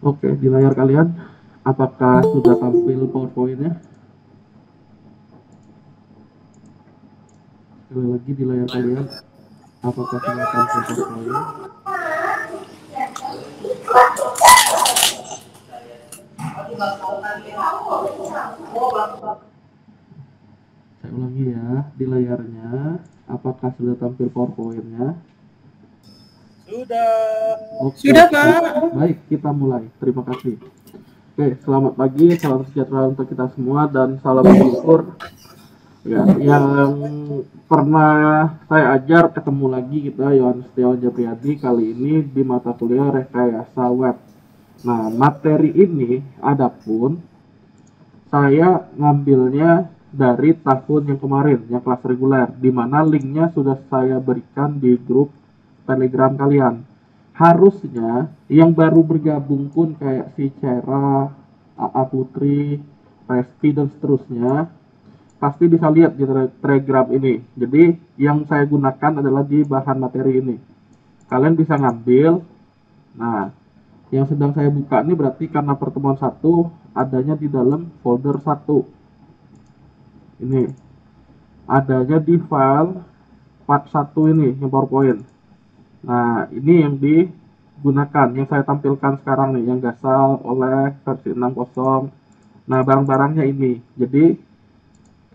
Oke, di layar kalian, apakah sudah tampil PowerPoint-nya? Sekali lagi di layar kalian, apakah sudah tampil PowerPoint? Saya ulangi ya, di layarnya, apakah sudah tampil PowerPoint-nya? Sudah. Oke, Sudah, Pak. baik, kita mulai. Terima kasih. Oke, selamat pagi, salam sejahtera untuk kita semua, dan salam bersyukur. Ya, yang pernah saya ajar ketemu lagi kita, Yohanes Setiawan Japriyadi, kali ini di mata kuliah Rekayasa Web. Nah, materi ini adapun saya ngambilnya dari tahun yang kemarin, yang kelas reguler, di mana linknya sudah saya berikan di grup Telegram kalian. Harusnya yang baru bergabung pun kayak si Cera, AA Putri, Resti, dan seterusnya, pasti bisa lihat di Telegram ini. Jadi yang saya gunakan adalah di bahan materi ini. Kalian bisa ngambil. Nah, yang sedang saya buka ini berarti karena pertemuan 1 adanya di dalam folder 1. Ini adanya di file part 1 ini, yang PowerPoint. Nah, ini yang digunakan, yang saya tampilkan sekarang nih, yang gasal oleh versi 6.0. Nah, barang-barangnya ini. Jadi,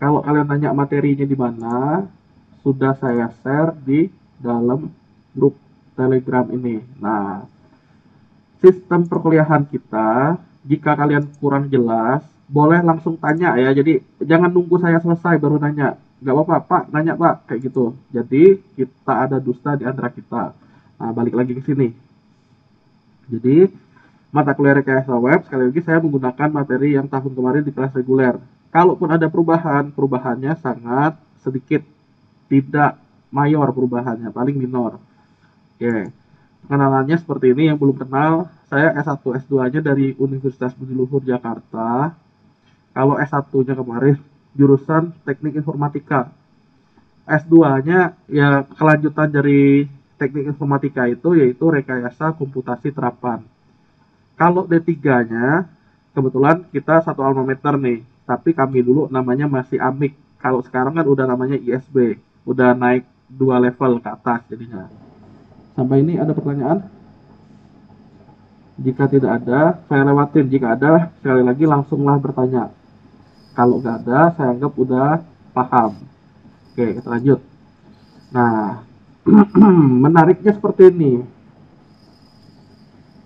kalau kalian tanya materinya di mana, sudah saya share di dalam grup Telegram ini. Nah, sistem perkuliahan kita, jika kalian kurang jelas, boleh langsung tanya ya. Jadi, jangan nunggu saya selesai baru nanya. Nggak apa-apa, Pak, nanya Pak, kayak gitu. Jadi, kita ada dusta di antara kita. Nah, balik lagi ke sini. Jadi, mata kuliah rekayasa web, sekali lagi saya menggunakan materi yang tahun kemarin di kelas reguler. Kalaupun ada perubahan, perubahannya sangat sedikit. Tidak mayor perubahannya, paling minor. Oke, pengenalannya seperti ini. Yang belum kenal, saya S1, S2-nya dari Universitas Budi Luhur Jakarta. Kalau S1-nya kemarin, jurusan Teknik Informatika. S2-nya ya kelanjutan dari Teknik Informatika itu, yaitu Rekayasa Komputasi Terapan. Kalau D3-nya, kebetulan kita satu alma mater nih, tapi kami dulu namanya masih AMIK. Kalau sekarang kan udah namanya ISB, udah naik 2 level ke atas jadinya. Sampai ini ada pertanyaan? Jika tidak ada, saya lewatin. Jika ada, sekali lagi langsunglah bertanya. Kalau nggak ada, saya anggap udah paham. Oke, kita lanjut. Nah, menariknya seperti ini.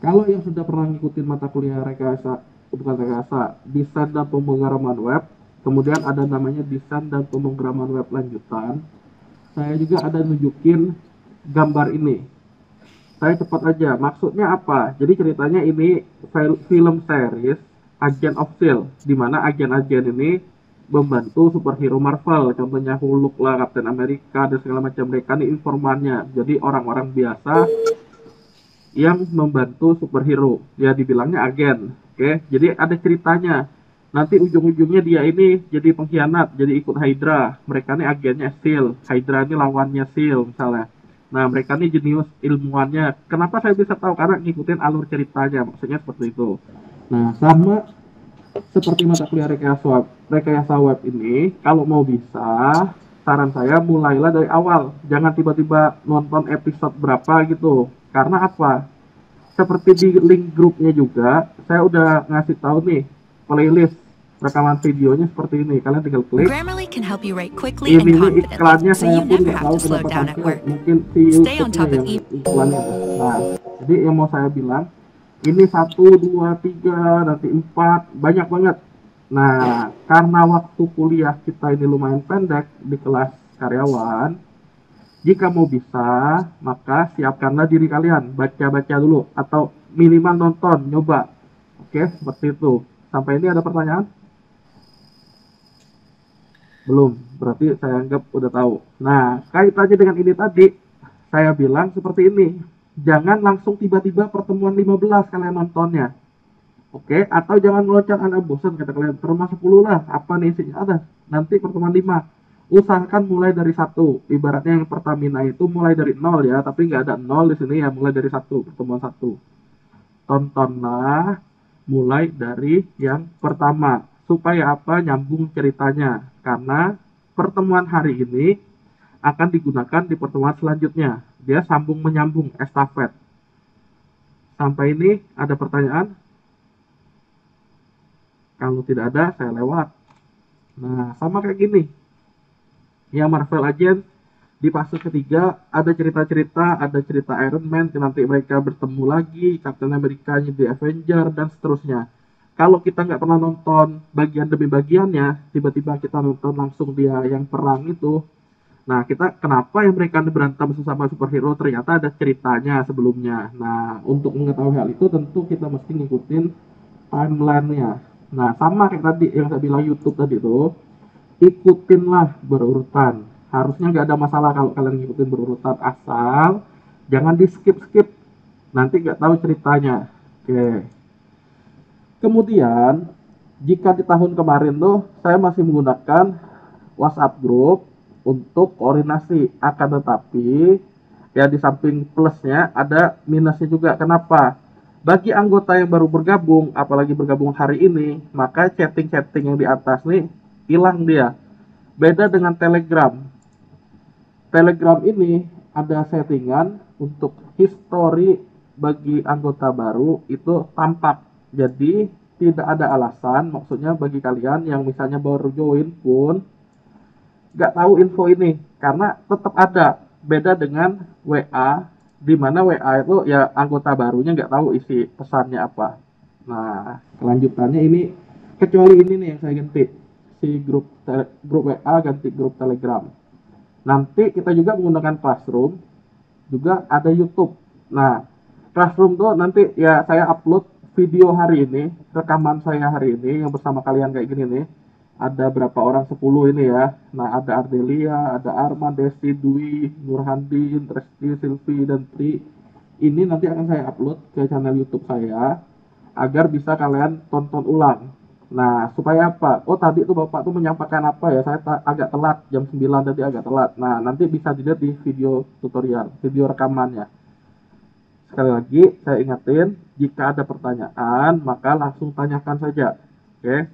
Kalau yang sudah pernah ngikutin mata kuliah rekayasa, bukan rekayasa, desain dan pemrograman web, kemudian ada namanya desain dan pemrograman web lanjutan, saya juga ada nunjukin gambar ini. Saya cepat aja, maksudnya apa? Jadi ceritanya ini film series Agent of S.H.I.E.L.D., di mana agen-agen ini membantu superhero Marvel, contohnya Hulk lah, Captain America, dan segala macam. Mereka ini informannya, jadi orang-orang biasa yang membantu superhero, ya dibilangnya agen. Oke, jadi ada ceritanya. Nanti ujung-ujungnya dia ini jadi pengkhianat, jadi ikut Hydra. Mereka ini agennya S.H.I.E.L.D., Hydra ini lawannya S.H.I.E.L.D. misalnya. Nah, mereka ini jenius ilmuannya. Kenapa saya bisa tahu? Karena ngikutin alur ceritanya, maksudnya seperti itu. Nah, sama seperti mata kuliah rekayasa web ini, kalau mau bisa, saran saya mulailah dari awal. Jangan tiba-tiba nonton episode berapa gitu. Karena apa? Seperti di link grupnya juga, saya udah ngasih tahu nih, playlist rekaman videonya seperti ini. Kalian tinggal klik. Grammarly can help you write quickly and Ini iklannya confidently, so saya you pun never nggak have tahu to slow kenapa down at tampil. work. Mungkin si Stay on top YouTube-nya of yang iklannya. Nah, jadi yang mau saya bilang, ini 1, 2, 3, nanti 4, banyak banget. Nah, karena waktu kuliah kita ini lumayan pendek di kelas karyawan, jika mau bisa, maka siapkanlah diri kalian. Baca-baca dulu, atau minimal nonton, nyoba. Oke, seperti itu. Sampai ini ada pertanyaan? Belum, berarti saya anggap udah tahu. Nah, kaitannya dengan ini tadi, saya bilang seperti ini. Jangan langsung tiba-tiba pertemuan 15 kalian nontonnya. Oke, atau jangan meloncat anak bosan, kata kalian. Termas 10 lah, apa nih isinya? Ada, nanti pertemuan 5. Usahakan mulai dari 1. Ibaratnya yang Pertamina itu mulai dari 0 ya, tapi nggak ada 0 di sini ya, mulai dari 1, pertemuan 1. tontonlah mulai dari yang pertama. Supaya apa? Nyambung ceritanya. Karena pertemuan hari ini akan digunakan di pertemuan selanjutnya. Dia sambung menyambung, estafet. Sampai ini ada pertanyaan? Kalau tidak ada, saya lewat. Nah, sama kayak gini. Ya, Marvel Agents di fase ketiga ada cerita-cerita, ada cerita Iron Man, nanti mereka bertemu lagi, Captain America di Avenger, dan seterusnya. Kalau kita nggak pernah nonton bagian demi bagiannya, tiba-tiba kita nonton langsung dia yang perang itu, nah kita kenapa yang mereka berantem sesama superhero, ternyata ada ceritanya sebelumnya. Nah, untuk mengetahui hal itu tentu kita mesti ngikutin timeline-nya. Nah, sama kayak tadi yang saya bilang YouTube tadi tuh, ikutinlah berurutan. Harusnya nggak ada masalah kalau kalian ngikutin berurutan, asal jangan di skip-skip, nanti nggak tahu ceritanya. Oke. Kemudian jika di tahun kemarin tuh saya masih menggunakan WhatsApp group untuk koordinasi, akan tetapi ya di samping plusnya ada minusnya juga. Kenapa? Bagi anggota yang baru bergabung, apalagi bergabung hari ini, maka chatting-chatting yang di atas nih hilang dia. Beda dengan Telegram. Telegram ini ada settingan untuk history bagi anggota baru itu tampak. Jadi tidak ada alasan, maksudnya bagi kalian yang misalnya baru join pun nggak tahu info ini, karena tetap ada. Beda dengan WA, di mana WA itu ya anggota barunya nggak tahu isi pesannya apa. Nah, kelanjutannya ini, kecuali ini nih yang saya ganti, si grup WA ganti grup Telegram. Nanti kita juga menggunakan Classroom, juga ada YouTube. Nah, Classroom tuh nanti ya saya upload video hari ini, rekaman saya hari ini yang bersama kalian kayak gini nih. Ada berapa orang? 10 ini ya. Nah, ada Ardelia, ada Arma, Desi, Dwi, Nurhandin, Tresti, Silvi, dan Tri. Ini nanti akan saya upload ke channel YouTube saya agar bisa kalian tonton ulang. Nah, supaya apa? Oh, tadi tuh Bapak tuh menyampaikan apa ya? Saya agak telat, jam 9 tadi agak telat. Nah, nanti bisa dilihat di video tutorial, video rekamannya. Sekali lagi, saya ingatin, jika ada pertanyaan, maka langsung tanyakan saja. Oke?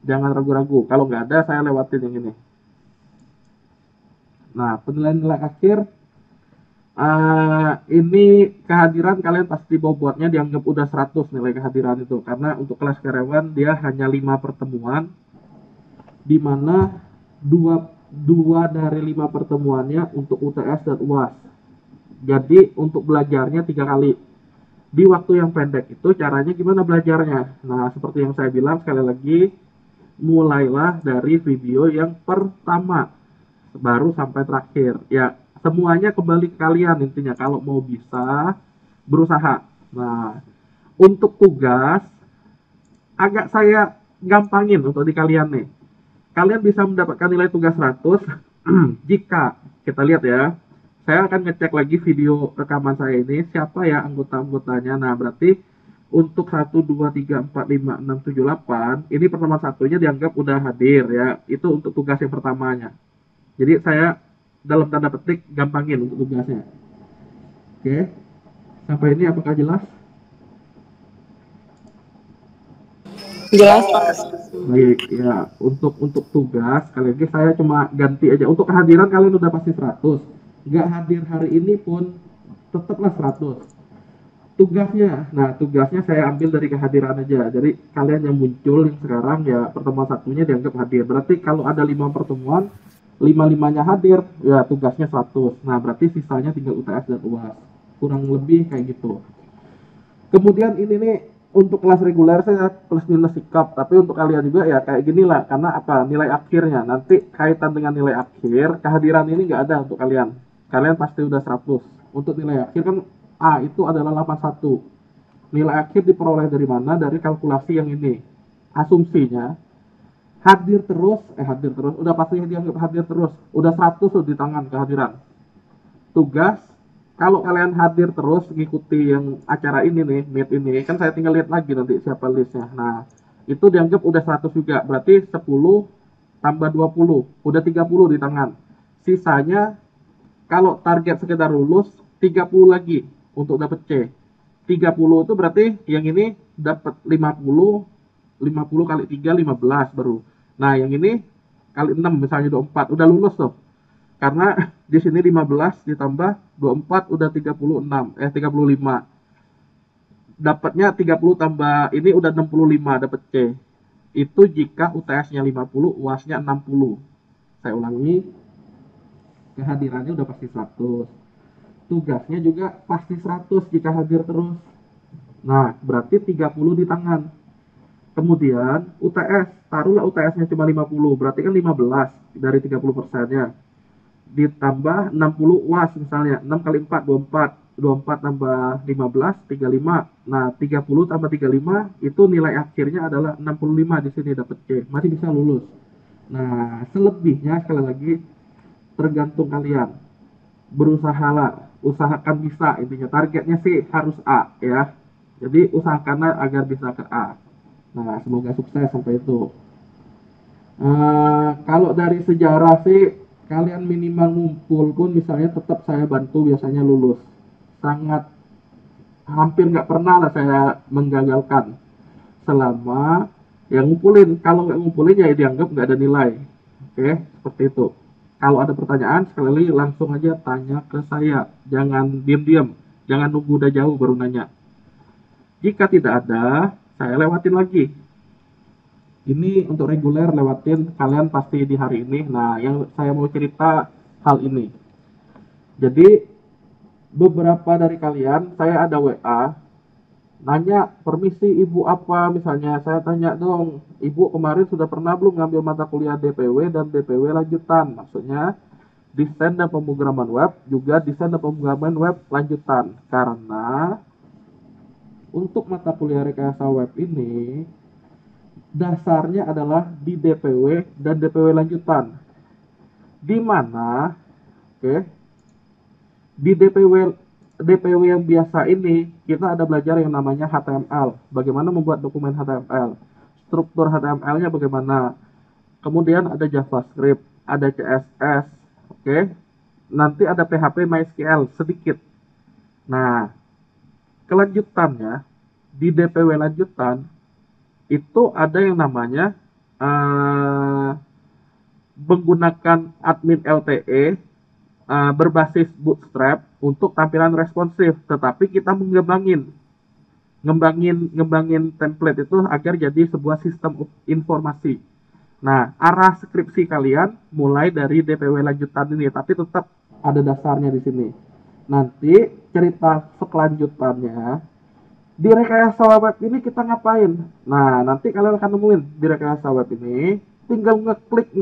Jangan ragu-ragu. Kalau nggak ada, saya lewatin yang ini. Nah, penilaian nilai akhir. Ini kehadiran kalian pasti bobotnya dianggap udah 100 nilai kehadiran itu. Karena untuk kelas karyawan, dia hanya 5 pertemuan. Di mana dua dari 5 pertemuannya untuk UTS dan UAS. Jadi, untuk belajarnya 3 kali. Di waktu yang pendek itu, caranya gimana belajarnya? Nah, seperti yang saya bilang sekali lagi, mulailah dari video yang pertama baru sampai terakhir ya, semuanya kembali ke kalian intinya kalau mau bisa berusaha. Nah, untuk tugas agak saya gampangin untuk di kalian nih. Kalian bisa mendapatkan nilai tugas 100 jika kita lihat ya, saya akan ngecek lagi video rekaman saya ini siapa ya anggota-anggotanya. Nah, berarti untuk 1, 2, 3, 4, 5, 6, 7, 8 ini pertemuan satunya dianggap udah hadir ya. Itu untuk tugas yang pertamanya. Jadi saya dalam tanda petik gampangin untuk tugasnya. Oke. Sampai ini apakah jelas? Jelas, Pak. Baik ya, untuk tugas kali lagi saya cuma ganti aja. Untuk kehadiran kalian udah pasti 100. Nggak hadir hari ini pun tetaplah 100. Tugasnya, nah tugasnya saya ambil dari kehadiran aja. Jadi kalian yang muncul yang sekarang ya pertemuan satunya dianggap hadir. Berarti kalau ada 5 pertemuan, 5-5-nya hadir, ya tugasnya 100. Nah, berarti sisanya tinggal UTS dan UAS. Kurang lebih kayak gitu. Kemudian ini nih untuk kelas reguler saya plus minus sikap, tapi untuk kalian juga ya kayak gini lah. Karena apa? Nilai akhirnya nanti kaitan dengan nilai akhir, kehadiran ini nggak ada untuk kalian. Kalian pasti udah 100. Untuk nilai akhir kan A itu adalah 81. Nilai akhir diperoleh dari mana? Dari kalkulasi yang ini. Asumsinya hadir terus, udah pasti dianggap hadir terus. Udah 100 tuh di tangan kehadiran. Tugas, kalau kalian hadir terus ngikuti yang acara ini nih, meet ini, kan saya tinggal lihat lagi nanti siapa listnya. Nah, itu dianggap udah 100 juga. Berarti 10 tambah 20, udah 30 di tangan. Sisanya kalau target sekedar lulus 30 lagi untuk dapat C. 30 itu berarti yang ini dapat 50 kali 3 15 baru. Nah, yang ini kali 6 misalnya 24 udah lulus tuh. Karena di sini 15 ditambah 24 udah 35. Dapatnya 30 tambah ini udah 65 dapat C. Itu jika UTS-nya 50, UAS-nya 60. Saya ulangi, kehadirannya udah pasti 100. Tugasnya juga pasti 100 jika hadir terus. Nah, berarti 30 di tangan. Kemudian UTS, taruhlah UTS-nya cuma 50, berarti kan 15 dari 30%-nya. Ditambah 60 UAS misalnya, 6 kali 4, 24. 24 tambah 15, 35. Nah, 30 tambah 35, itu nilai akhirnya adalah 65 di sini dapat C. Masih bisa lulus. Nah, selebihnya sekali lagi tergantung kalian. Berusahalah, usahakan bisa intinya. Targetnya sih harus A ya. Jadi usahakan agar bisa ke A. Nah, semoga sukses sampai itu. Kalau dari sejarah sih, kalian minimal ngumpul pun misalnya tetap saya bantu biasanya lulus. Sangat hampir nggak pernah lah saya menggagalkan selama yang ngumpulin. Kalau nggak ngumpulin ya dianggap nggak ada nilai. Oke, seperti itu. Kalau ada pertanyaan sekali lagi langsung aja tanya ke saya. Jangan diam-diam, jangan nunggu udah jauh baru nanya. Jika tidak ada, saya lewatin lagi. Ini untuk reguler lewatin kalian pasti di hari ini. Nah, yang saya mau cerita hal ini. Jadi beberapa dari kalian saya ada WA nanya permisi ibu apa misalnya, saya tanya dong ibu kemarin sudah pernah belum ngambil mata kuliah DPW dan DPW lanjutan, maksudnya desain dan pemrograman web juga desain dan pemrograman web lanjutan, karena untuk mata kuliah rekayasa web ini dasarnya adalah di DPW dan DPW lanjutan, di mana di DPW yang biasa ini kita ada belajar yang namanya HTML, bagaimana membuat dokumen HTML, struktur HTML-nya bagaimana, kemudian ada JavaScript, ada CSS, nanti ada PHP MySQL sedikit. Nah, kelanjutannya di DPW lanjutan itu ada yang namanya menggunakan admin LTE berbasis Bootstrap untuk tampilan responsif, tetapi kita ngembangin template itu agar jadi sebuah sistem informasi. Nah, arah skripsi kalian mulai dari DPW lanjutan ini, tapi tetap ada dasarnya di sini. Nanti cerita selanjutannya di rekayasa web ini kita ngapain? Nah, nanti kalian akan nemuin di rekayasa web ini tinggal ngeklik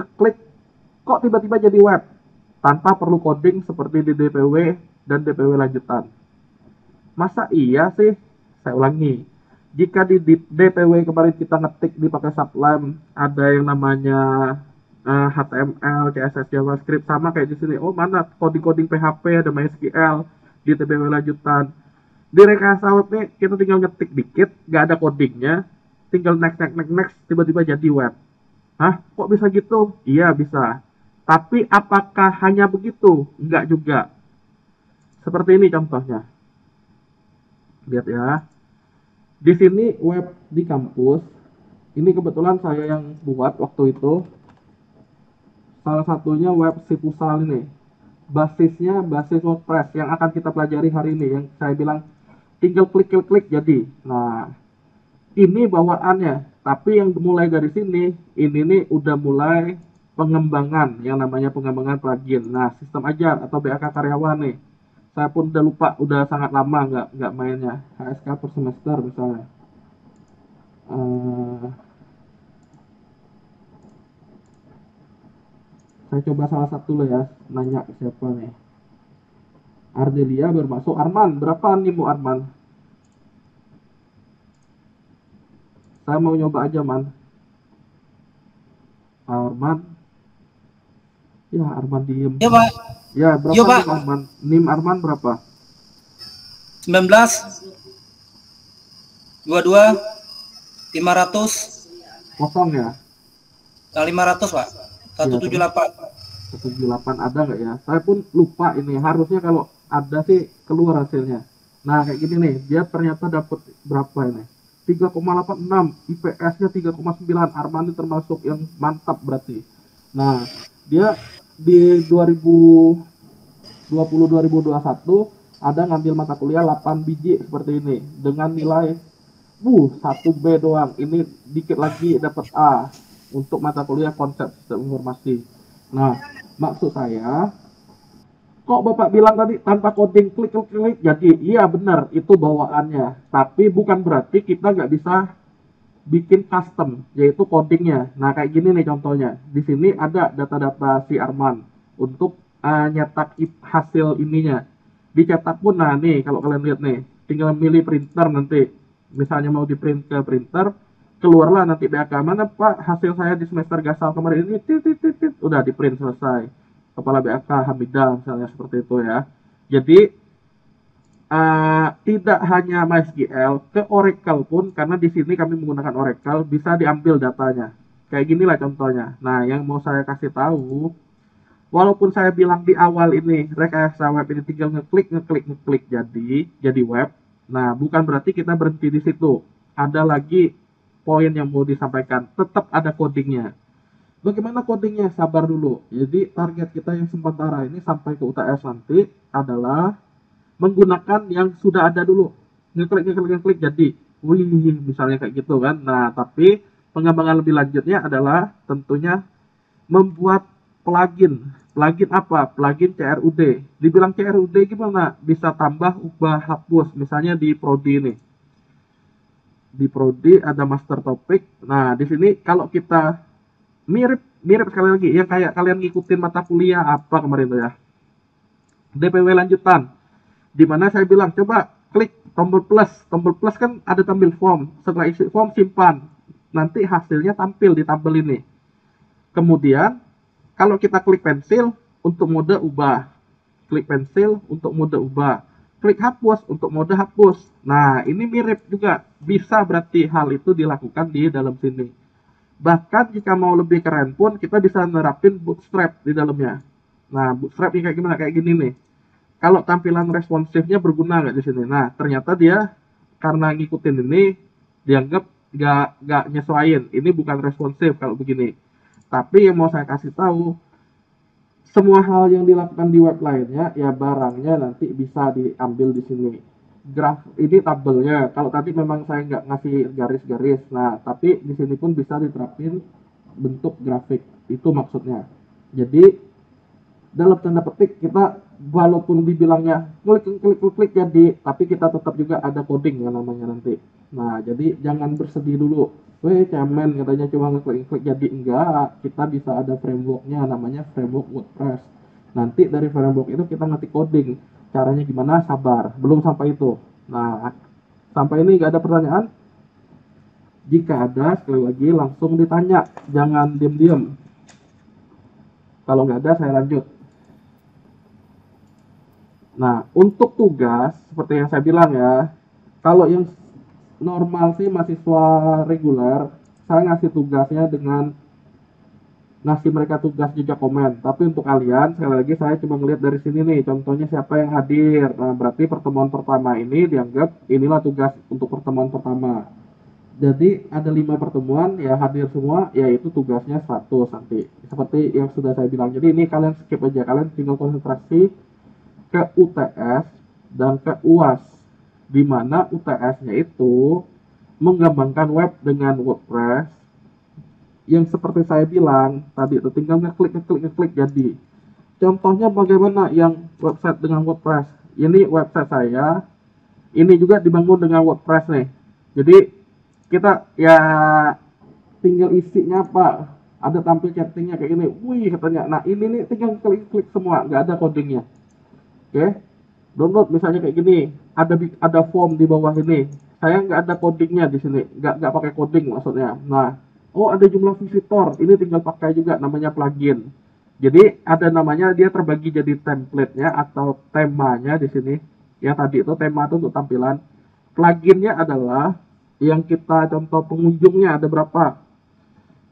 kok tiba-tiba jadi web tanpa perlu coding seperti di DPW dan DPW lanjutan. Masa iya sih? Saya ulangi. Jika di DPW kemarin kita ngetik dipakai Sublime, ada yang namanya HTML, CSS, JavaScript, sama kayak di sini. Oh, mana coding PHP, ada MySQL di DPW lanjutan. Di rekayasa web nih kita tinggal ngetik dikit, nggak ada codingnya, tinggal next, tiba-tiba jadi web. Hah? Kok bisa gitu? Iya, bisa. Tapi apakah hanya begitu? Enggak juga. Seperti ini contohnya. Lihat ya. Di sini web di kampus. Ini kebetulan saya yang buat waktu itu. Salah satunya web Sipusal ini. Basisnya basis WordPress yang akan kita pelajari hari ini. Yang saya bilang tinggal klik jadi. Nah, ini bawaannya. Tapi yang mulai dari sini, ini nih udah mulai pengembangan yang namanya pengembangan plugin. Nah, sistem ajar atau BAK karyawan nih. Saya pun udah lupa, udah sangat lama nggak mainnya. HSK per semester misalnya. Saya coba salah satu loh ya, nanya ke siapa nih. Ardelia bermasuk. Arman, berapa nih Bu Arman? Saya mau nyoba aja, Man. Arman. Ya, Arman diem. Ya, Pak. Ya, berapa Yo, Pak. nim Arman? NIM Arman berapa? 19 22 500 Kosong ya? 500, Pak. 178. 178 ada nggak ya? Saya pun lupa ini. Harusnya kalau ada sih keluar hasilnya. Nah, kayak gini nih, dia ternyata dapat berapa ini? 3,86, IPS-nya 3,9. Arman ini termasuk yang mantap berarti. Nah, dia di 2020-2021 ada ngambil mata kuliah 8 biji seperti ini dengan nilai 1B doang. Ini dikit lagi dapat A untuk mata kuliah konsep sistem informasi. Nah, maksud saya, kok Bapak bilang tadi tanpa coding klik jadi iya benar itu bawaannya, tapi bukan berarti kita nggak bisa bikin custom yaitu codingnya. Nah, kayak gini nih contohnya. Di sini ada data-data si Arman untuk nyetak hasil ininya. Dicetak pun, nah nih kalau kalian lihat nih, tinggal milih printer nanti. Misalnya mau di print ke printer, keluarlah nanti BAK, mana Pak hasil saya di semester gasal kemarin ini, udah di print selesai. Kepala BAK Hamidah misalnya seperti itu ya. Jadi tidak hanya MySQL, ke Oracle pun, karena di sini kami menggunakan Oracle, bisa diambil datanya. Kayak ginilah contohnya. Nah, yang mau saya kasih tahu, walaupun saya bilang di awal ini rekayasa web ini tinggal ngeklik jadi web. Nah, bukan berarti kita berhenti di situ. Ada lagi poin yang mau disampaikan, tetap ada codingnya. Bagaimana codingnya? Sabar dulu. Jadi target kita yang sementara ini sampai ke UTS nanti adalah menggunakan yang sudah ada dulu. Ngeklik jadi. Wih, misalnya kayak gitu kan. Nah, tapi pengembangan lebih lanjutnya adalah tentunya membuat plugin. Plugin apa? Plugin CRUD. Dibilang CRUD gimana? Bisa tambah, ubah, hapus. Misalnya di Prodi ini. Di Prodi ada master topik. Nah, di sini kalau kita mirip sekali lagi yang kayak kalian ngikutin mata kuliah apa kemarin tuh ya. DPW lanjutan. Di mana saya bilang coba klik tombol plus kan ada tampil form, setelah isi form simpan, nanti hasilnya tampil di tabel ini. Kemudian kalau kita klik pensil untuk mode ubah, klik pensil untuk mode ubah, klik hapus untuk mode hapus. Nah, ini mirip juga, bisa berarti hal itu dilakukan di dalam sini. Bahkan jika mau lebih keren pun kita bisa nerapin bootstrap di dalamnya. Nah, bootstrap ini kayak gimana? Kayak gini nih. Kalau tampilan responsifnya berguna nggak di sini? Nah, ternyata dia karena ngikutin ini dianggap nggak nyesuaiin. Ini bukan responsif kalau begini. Tapi yang mau saya kasih tahu, semua hal yang dilakukan di web lainnya, ya barangnya nanti bisa diambil di sini. Graf ini tabelnya. Kalau tadi memang saya nggak ngasih garis-garis. Nah, tapi di sini pun bisa diterapin bentuk grafik. Itu maksudnya. Jadi dalam tanda petik kita walaupun dibilangnya klik jadi, tapi kita tetap juga ada coding yang namanya nanti. Nah, jadi jangan bersedih dulu. Cemen katanya cuma ngeklik jadi, enggak. Kita bisa ada frameworknya namanya framework WordPress. Nanti dari framework itu kita ngetik coding. Caranya gimana? Sabar. Belum sampai itu. Nah, sampai ini nggak ada pertanyaan? Jika ada, sekali lagi langsung ditanya. Jangan diam-diam. Kalau nggak ada, saya lanjut. Nah, untuk tugas, seperti yang saya bilang ya, kalau yang normal sih mahasiswa reguler, saya ngasih tugasnya dengan ngasih mereka tugas jejak komen. Tapi untuk kalian, sekali lagi saya cuma ngeliat dari sini nih, contohnya siapa yang hadir. Nah, berarti pertemuan pertama ini dianggap inilah tugas untuk pertemuan pertama. Jadi ada 5 pertemuan, ya hadir semua, yaitu tugasnya 100 nanti. Seperti yang sudah saya bilang. Jadi ini kalian skip aja, kalian tinggal konsentrasi ke UTS dan ke UAS, di mana UTS-nya itu mengembangkan web dengan WordPress yang seperti saya bilang tadi itu tinggal ngeklik jadi. Contohnya bagaimana yang website dengan WordPress. Ini website saya, ini juga dibangun dengan WordPress nih. Jadi kita ya tinggal isinya apa, ada tampil chattingnya kayak gini, wih katanya. Nah, ini nih tinggal klik semua, nggak ada codingnya. Oke, download misalnya kayak gini, ada form di bawah ini. Saya nggak ada codingnya di sini, nggak pakai coding maksudnya. Nah, oh ada jumlah visitor, ini tinggal pakai juga namanya plugin. Jadi ada namanya, dia terbagi jadi template-nya atau temanya di sini. Yang tadi itu tema itu untuk tampilan. Pluginnya adalah yang kita contoh pengunjungnya ada berapa.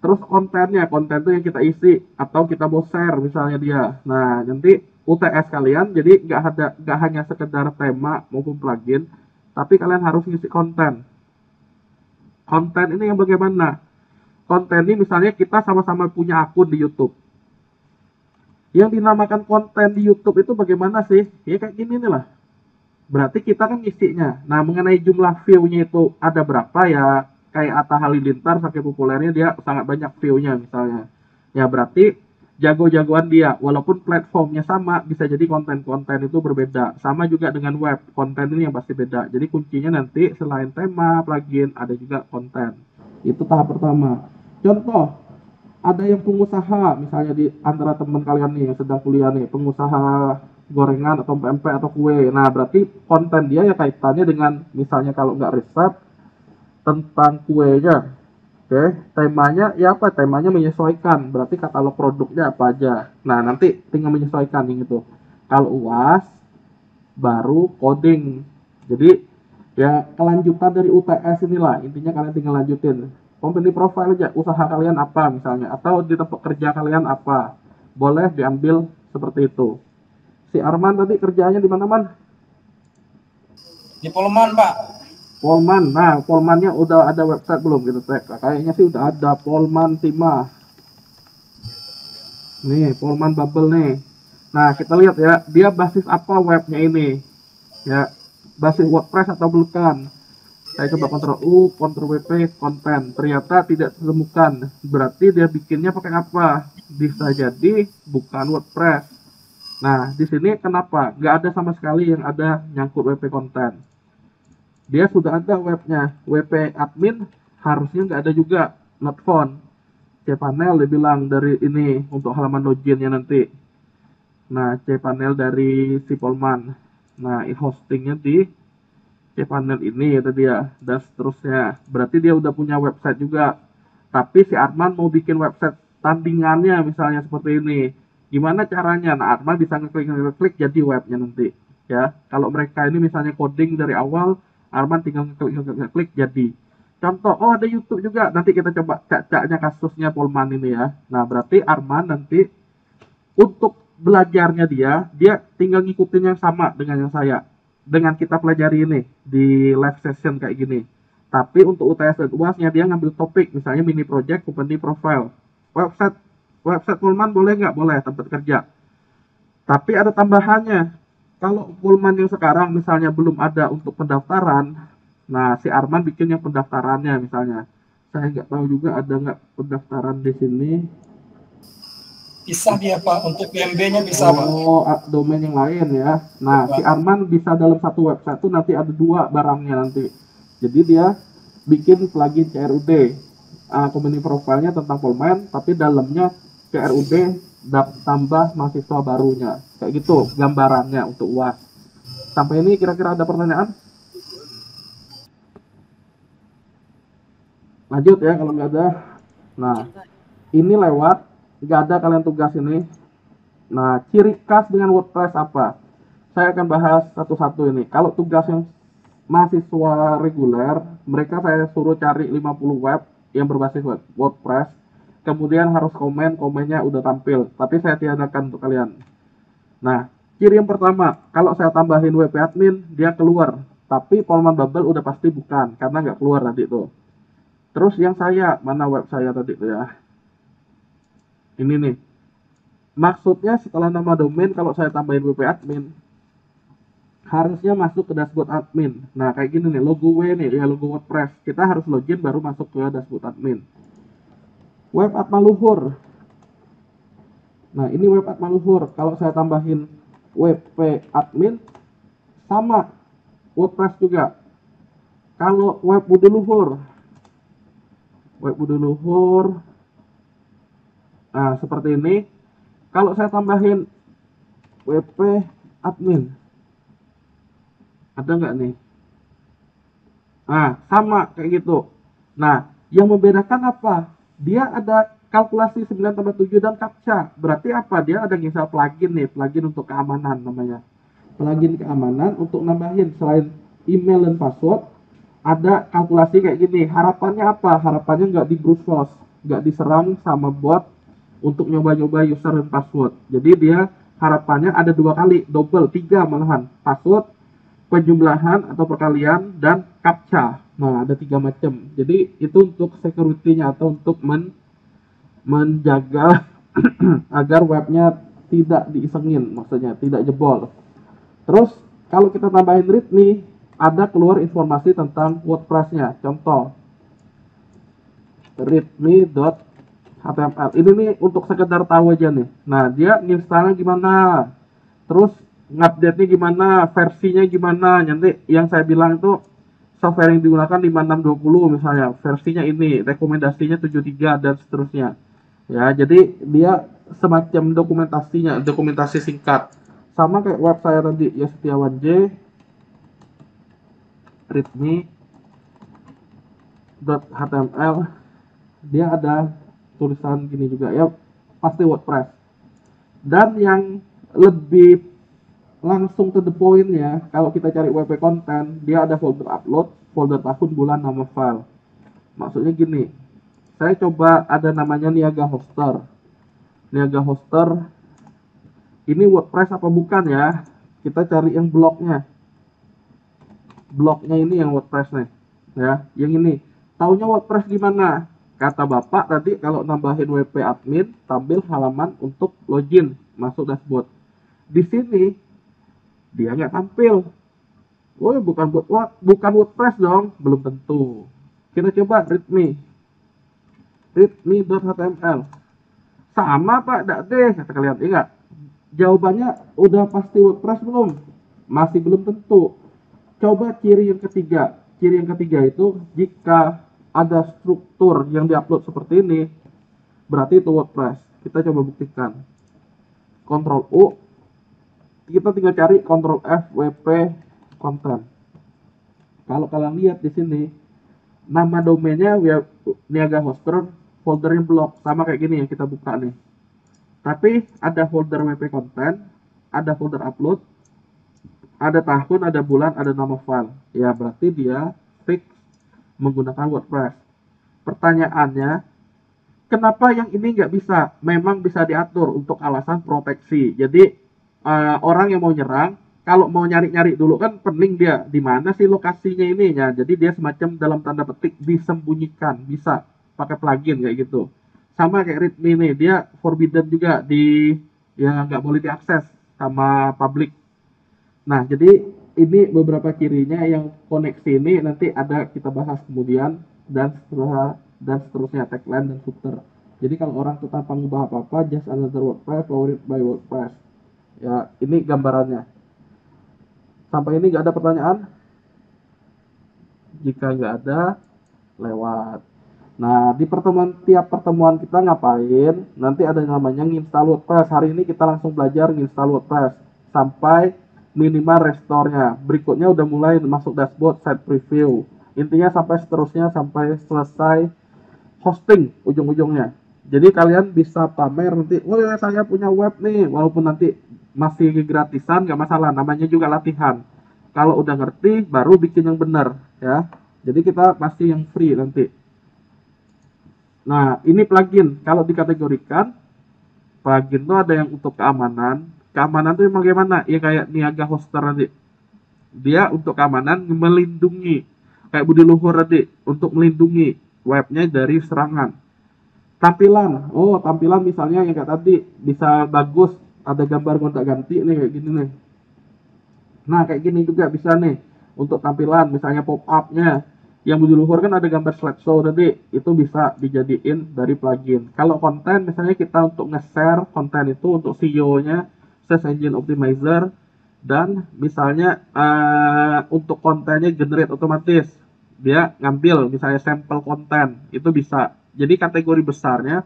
Terus konten itu yang kita isi atau kita mau share misalnya dia. Nah, nanti UTS kalian. Jadi nggak hanya sekedar tema maupun plugin, tapi kalian harus ngisi konten. Konten ini yang bagaimana? Konten ini misalnya kita sama-sama punya akun di YouTube. Yang dinamakan konten di YouTube itu bagaimana sih? Ya kayak gini nih lah. Berarti kita kan ngisinya. Nah, mengenai jumlah view-nya itu ada berapa ya? Kayak Atta Halilintar saking populernya dia sangat banyak view-nya misalnya. Ya berarti jago-jagoan dia. Walaupun platformnya sama, bisa jadi konten-konten itu berbeda. Sama juga dengan web. Konten ini yang pasti beda. Jadi kuncinya nanti selain tema, plugin, ada juga konten. Itu tahap pertama. Contoh, ada yang pengusaha, misalnya di antara teman kalian nih yang sedang kuliah nih, pengusaha gorengan atau pempek atau kue. Nah, berarti konten dia ya kaitannya dengan misalnya kalau nggak resep tentang kuenya. Oke, temanya ya apa? Temanya menyesuaikan. Berarti katalog produknya apa aja. Nah, nanti tinggal menyesuaikan gitu. Kalau UAS baru coding. Jadi ya kelanjutan dari UTS inilah. Intinya kalian tinggal lanjutin. Company profile aja, usaha kalian apa misalnya, atau di tempat kerja kalian apa, boleh diambil seperti itu. Si Arman tadi kerjanya di mana, Man? Di Polman, Pak. Polman. Nah, Polmannya udah ada website belum gitu, cek? Kayaknya sih udah ada. Polman Timah. Nih, Polman Bubble nih. Nah, kita lihat ya, dia basis apa webnya ini? Ya, basis WordPress atau bukan? Saya coba Ctrl U, Ctrl WP, konten. Ternyata tidak ditemukan. Berarti dia bikinnya pakai apa? Bisa jadi bukan WordPress. Nah, di sini kenapa? Nggak ada sama sekali yang ada nyangkut WP konten. Dia sudah ada webnya. WP admin harusnya nggak ada juga. Not found. cPanel dia bilang dari ini untuk halaman loginnya nanti. Nah, cPanel dari si Polman. Nah, hostingnya di cPanel ini itu dia, dan seterusnya. Berarti dia udah punya website juga. Tapi si Arman mau bikin website tandingannya misalnya seperti ini. Gimana caranya? Nah, Arman bisa ngeklik jadi webnya nanti. Ya, kalau mereka ini misalnya coding dari awal, Arman tinggal ngeklik jadi. Contoh, oh ada YouTube juga. Nanti kita coba cak-caknya kasusnya Polman ini ya. Nah, berarti Arman nanti untuk belajarnya dia tinggal ngikutin yang sama dengan yang saya. Dengan kita pelajari ini di live session kayak gini. Tapi untuk UTS dan UASnya dia ngambil topik, misalnya mini project, company profile. Website Pullman boleh nggak? Boleh, tempat kerja. Tapi ada tambahannya. Kalau Pullman yang sekarang misalnya belum ada untuk pendaftaran, nah si Arman bikin yang pendaftarannya misalnya. Saya nggak tahu juga ada nggak pendaftaran di sini. Bisa dia, Pak. Untuk PMB-nya bisa, Pak. Oh, domain yang lain ya. Nah, si Arman bisa dalam satu website tuh nanti ada dua barangnya nanti. Jadi dia bikin plugin CRUD. Company profile-nya tentang Polman, tapi dalamnya CRUD tambah mahasiswa barunya. Kayak gitu gambarannya untuk UAS. Sampai ini kira-kira ada pertanyaan? Lanjut ya kalau nggak ada. Nah, ini lewat. Nggak ada kalian tugas ini. Nah, ciri khas dengan WordPress apa? Saya akan bahas satu-satu ini. Kalau tugas yang mahasiswa reguler, mereka saya suruh cari 50 web yang berbasis WordPress. Kemudian harus komennya udah tampil. Tapi saya tiadakan untuk kalian. Nah, ciri yang pertama, kalau saya tambahin WP admin, dia keluar. Tapi Polman Bubble udah pasti bukan, karena nggak keluar tadi tuh. Terus yang saya, mana web saya tadi tuh ya? Ini nih, maksudnya setelah nama domain kalau saya tambahin WP admin harusnya masuk ke dashboard admin. Nah kayak gini nih, logo W nih ya, logo WordPress. Kita harus login baru masuk ke dashboard admin. Web admin luhur. Nah ini web admin luhur. Kalau saya tambahin WP admin sama WordPress juga. Kalau web budi luhur, nah, seperti ini. Kalau saya tambahin WP admin, ada nggak nih? Nah, sama kayak gitu. Nah, yang membedakan apa? Dia ada kalkulasi 9 tambah 7 dan captcha. Berarti apa? Dia ada install plugin nih, plugin untuk keamanan namanya. Plugin keamanan untuk nambahin selain email dan password, ada kalkulasi kayak gini. Harapannya apa? Harapannya nggak di brute force, nggak diserang sama bot untuk nyoba-nyoba user dan password. Jadi dia harapannya ada 2 kali, double, 3 malahan, password, penjumlahan atau perkalian, dan captcha. Nah, ada 3 macam. Jadi itu untuk security-nya atau untuk menjaga agar webnya tidak diisengin, maksudnya tidak jebol. Terus kalau kita tambahin readme, ada keluar informasi tentang WordPress-nya. Contoh, readme.html. Ini nih untuk sekedar tahu aja nih. Nah, dia installnya gimana, terus ngupdate-nya gimana, versinya gimana. Nanti yang saya bilang itu software yang digunakan 5620 misalnya, versinya ini, rekomendasinya 73 dan seterusnya. Ya, jadi dia semacam dokumentasi singkat. Sama kayak web saya tadi, ya Setiawan J, readme.html, dia ada tulisan gini juga ya, pasti WordPress. Dan yang lebih langsung to the point ya, kalau kita cari WP konten, dia ada folder upload, folder tahun, bulan, nama file. Maksudnya gini, saya coba ada namanya Niaga Hoster. Niaga Hoster ini WordPress apa bukan ya? Kita cari yang blognya. Blognya ini yang WordPress nih, ya. Yang ini, taunya WordPress gimana? Kata Bapak tadi kalau nambahin WP admin, tampil halaman untuk login masuk dashboard. Di sini dia nggak tampil. Woi, bukan WordPress dong, belum tentu. Kita coba readme.html. Sama Pak, enggak deh, kata kalian. Ingat, jawabannya udah pasti WordPress belum? Masih belum tentu. Coba ciri yang ketiga. Ciri yang ketiga itu jika ada struktur yang diupload seperti ini, berarti itu WordPress. Kita coba buktikan. Ctrl U, kita tinggal cari Ctrl F WP content. Kalau kalian lihat di sini, nama domainnya Niaga Hoster, foldernya blog, sama kayak gini yang kita buka nih. Tapi ada folder WP content, ada folder upload, ada tahun, ada bulan, ada nama file. Ya berarti dia fix menggunakan WordPress. Pertanyaannya, kenapa yang ini nggak bisa? Memang bisa diatur untuk alasan proteksi. Jadi orang yang mau nyerang, kalau mau nyari-nyari dulu kan penting dia di mana sih lokasinya ini ya. Jadi dia semacam dalam tanda petik disembunyikan, bisa pakai plugin kayak gitu. Sama kayak readme nih, dia forbidden juga ya nggak boleh diakses sama publik. Nah, jadi ini beberapa cirinya yang koneksi ini nanti ada kita bahas kemudian dan seterusnya tagline dan footer. Jadi kalau orang tuh tanpa ngubah apa-apa, just another WordPress powered by WordPress. Ya, ini gambarannya. Sampai ini nggak ada pertanyaan? Jika nggak ada, lewat. Nah, di tiap pertemuan kita ngapain? Nanti ada namanya nginstal WordPress. Hari ini kita langsung belajar nginstal WordPress sampai minimal restore-nya. Berikutnya udah mulai masuk dashboard, site preview. Intinya sampai seterusnya sampai selesai hosting ujung-ujungnya. Jadi kalian bisa pamer nanti, oh ya saya punya web nih, walaupun nanti masih gratisan nggak masalah, namanya juga latihan. Kalau udah ngerti baru bikin yang benar ya. Jadi kita pasti yang free nanti. Nah, ini plugin. Kalau dikategorikan, plugin itu ada yang untuk keamanan. Keamanan itu emang gimana? Ya kayak Niaga Hoster tadi. Dia untuk keamanan melindungi. Kayak Budi Luhur tadi, untuk melindungi webnya dari serangan. Tampilan. Oh, tampilan misalnya yang kayak tadi bisa bagus, ada gambar gonta-ganti nih kayak gini nih. Nah, kayak gini juga bisa nih untuk tampilan, misalnya pop-up-nya. Yang Budi Luhur kan ada gambar slideshow tadi, itu bisa dijadiin dari plugin. Kalau konten, misalnya kita untuk nge-share konten itu untuk SEO-nya, Search Engine Optimizer, dan misalnya untuk kontennya generate otomatis. Dia ngambil misalnya sampel konten, itu bisa. Jadi kategori besarnya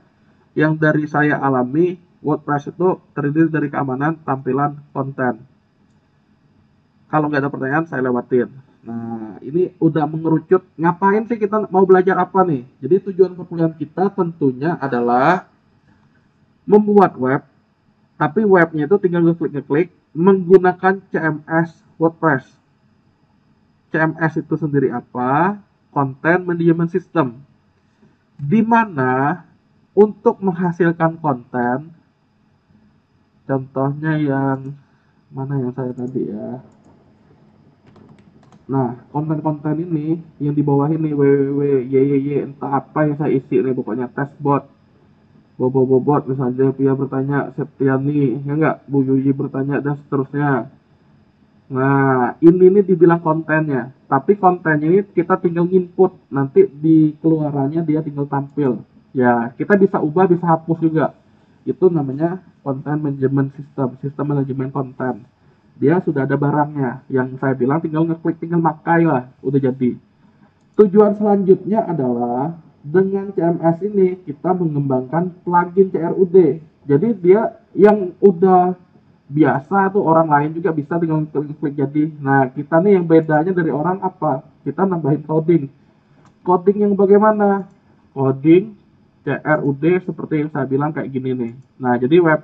yang dari saya alami, WordPress itu terdiri dari keamanan, tampilan, konten. Kalau nggak ada pertanyaan, saya lewatin. Nah, ini udah mengerucut. Ngapain sih kita mau belajar apa nih? Jadi tujuan perkuliahan kita tentunya adalah membuat web, tapi webnya itu tinggal ngeklik menggunakan CMS WordPress. CMS itu sendiri apa? Content Management System. Di mana untuk menghasilkan konten, Contohnya yang mana yang saya tadi ya. Nah, konten-konten ini yang di bawah ini www entah apa yang saya isi nih, pokoknya test bot, bobot misalnya Pia bertanya, Septiani ya enggak, Bu Yuyi bertanya dan seterusnya. Nah, ini nih dibilang kontennya, tapi kontennya ini kita tinggal input, nanti di keluarannya dia tinggal tampil. Ya, kita bisa ubah, bisa hapus juga. Itu namanya content management system, sistem manajemen konten. Dia sudah ada barangnya, yang saya bilang tinggal ngeklik, tinggal pakai lah, udah jadi. Tujuan selanjutnya adalah dengan CMS ini kita mengembangkan plugin CRUD. Jadi dia yang udah biasa tuh orang lain juga bisa tinggal klik jadi. Nah, kita nih yang bedanya dari orang apa? Kita nambahin coding. Coding yang bagaimana? Coding CRUD seperti yang saya bilang kayak gini nih. Nah, jadi web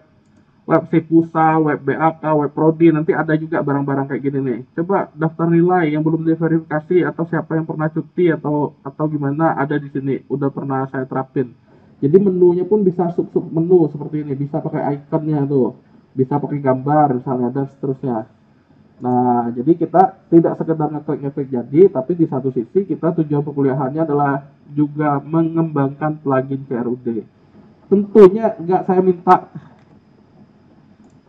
Sipusa, web BAK, web Prodi, nanti ada juga barang-barang kayak gini nih. Coba daftar nilai yang belum diverifikasi atau siapa yang pernah cuti atau gimana, ada di sini. Udah pernah saya terapin. Jadi menunya pun bisa sub-sub menu seperti ini, bisa pakai ikonnya tuh, bisa pakai gambar misalnya dan seterusnya. Nah, jadi kita tidak sekedar ngeklik jadi, tapi di satu sisi kita tujuan perkuliahannya adalah juga mengembangkan plugin CRUD. Tentunya nggak saya minta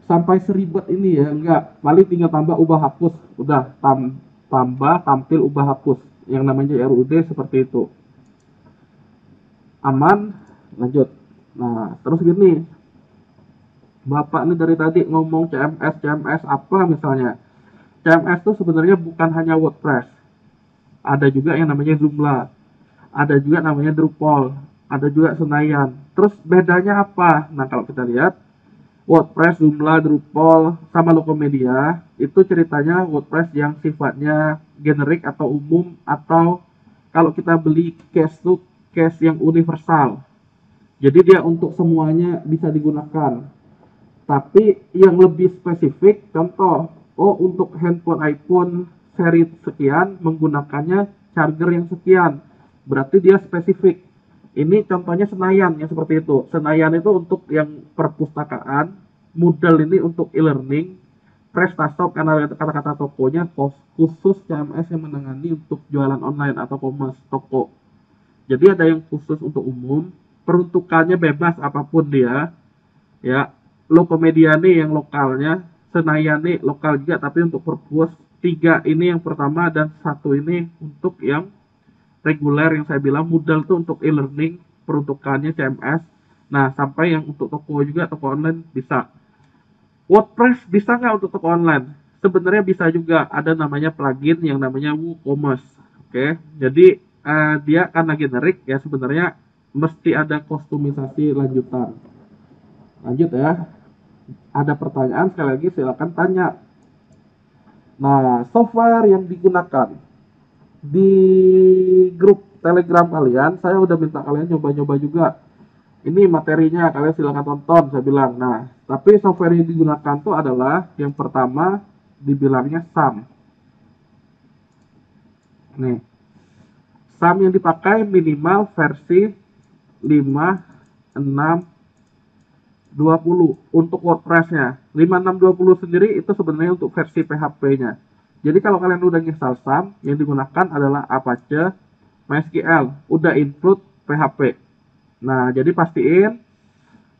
sampai seribet ini ya, enggak, paling tinggal tambah ubah hapus, udah tambah tampil ubah hapus, yang namanya RUD seperti itu, aman, lanjut. Nah, terus gini, Bapak ini dari tadi ngomong CMS apa misalnya. CMS itu sebenarnya bukan hanya WordPress, ada juga yang namanya Joomla, ada juga namanya Drupal, ada juga Senayan. Terus bedanya apa? Nah, kalau kita lihat WordPress, Joomla, Drupal, sama Lokomedia itu ceritanya WordPress yang sifatnya generik atau umum, atau kalau kita beli case tuh case yang universal. Jadi dia untuk semuanya bisa digunakan. Tapi yang lebih spesifik, contoh, untuk handphone iPhone seri sekian menggunakannya charger yang sekian, berarti dia spesifik. Ini contohnya Senayan yang seperti itu. Senayan itu untuk yang perpustakaan, Moodle ini untuk e-learning, PrestaShop karena kata-kata tokonya, khusus CMS yang menangani untuk jualan online atau commerce toko. Jadi ada yang khusus untuk umum, peruntukannya bebas apapun dia, ya. Lokomedia nih yang lokalnya, Senayan nih lokal juga tapi untuk perpus. 3 ini yang pertama dan 1 ini untuk yang reguler yang saya bilang. Moodle tuh untuk e-learning, peruntukannya CMS. Nah, sampai yang untuk toko juga, toko online bisa. WordPress bisa nggak untuk toko online? Sebenarnya bisa juga, ada namanya plugin yang namanya WooCommerce. Oke, jadi dia karena generik ya, sebenarnya mesti ada kustomisasi lanjutan. Lanjut ya. Ada pertanyaan sekali lagi silakan tanya. Nah, software yang digunakan di grup Telegram kalian, saya udah minta kalian nyoba-nyoba juga. Ini materinya, kalian silahkan tonton, saya bilang. Nah, tapi software yang digunakan tuh adalah yang pertama dibilangnya SAM. Nih, SAM yang dipakai minimal versi 5, 6, 20 untuk WordPress-nya. 5620 sendiri itu sebenarnya untuk versi PHP-nya. Jadi kalau kalian udah install SAM, yang digunakan adalah Apache, MySQL, udah include PHP. Nah, jadi pastiin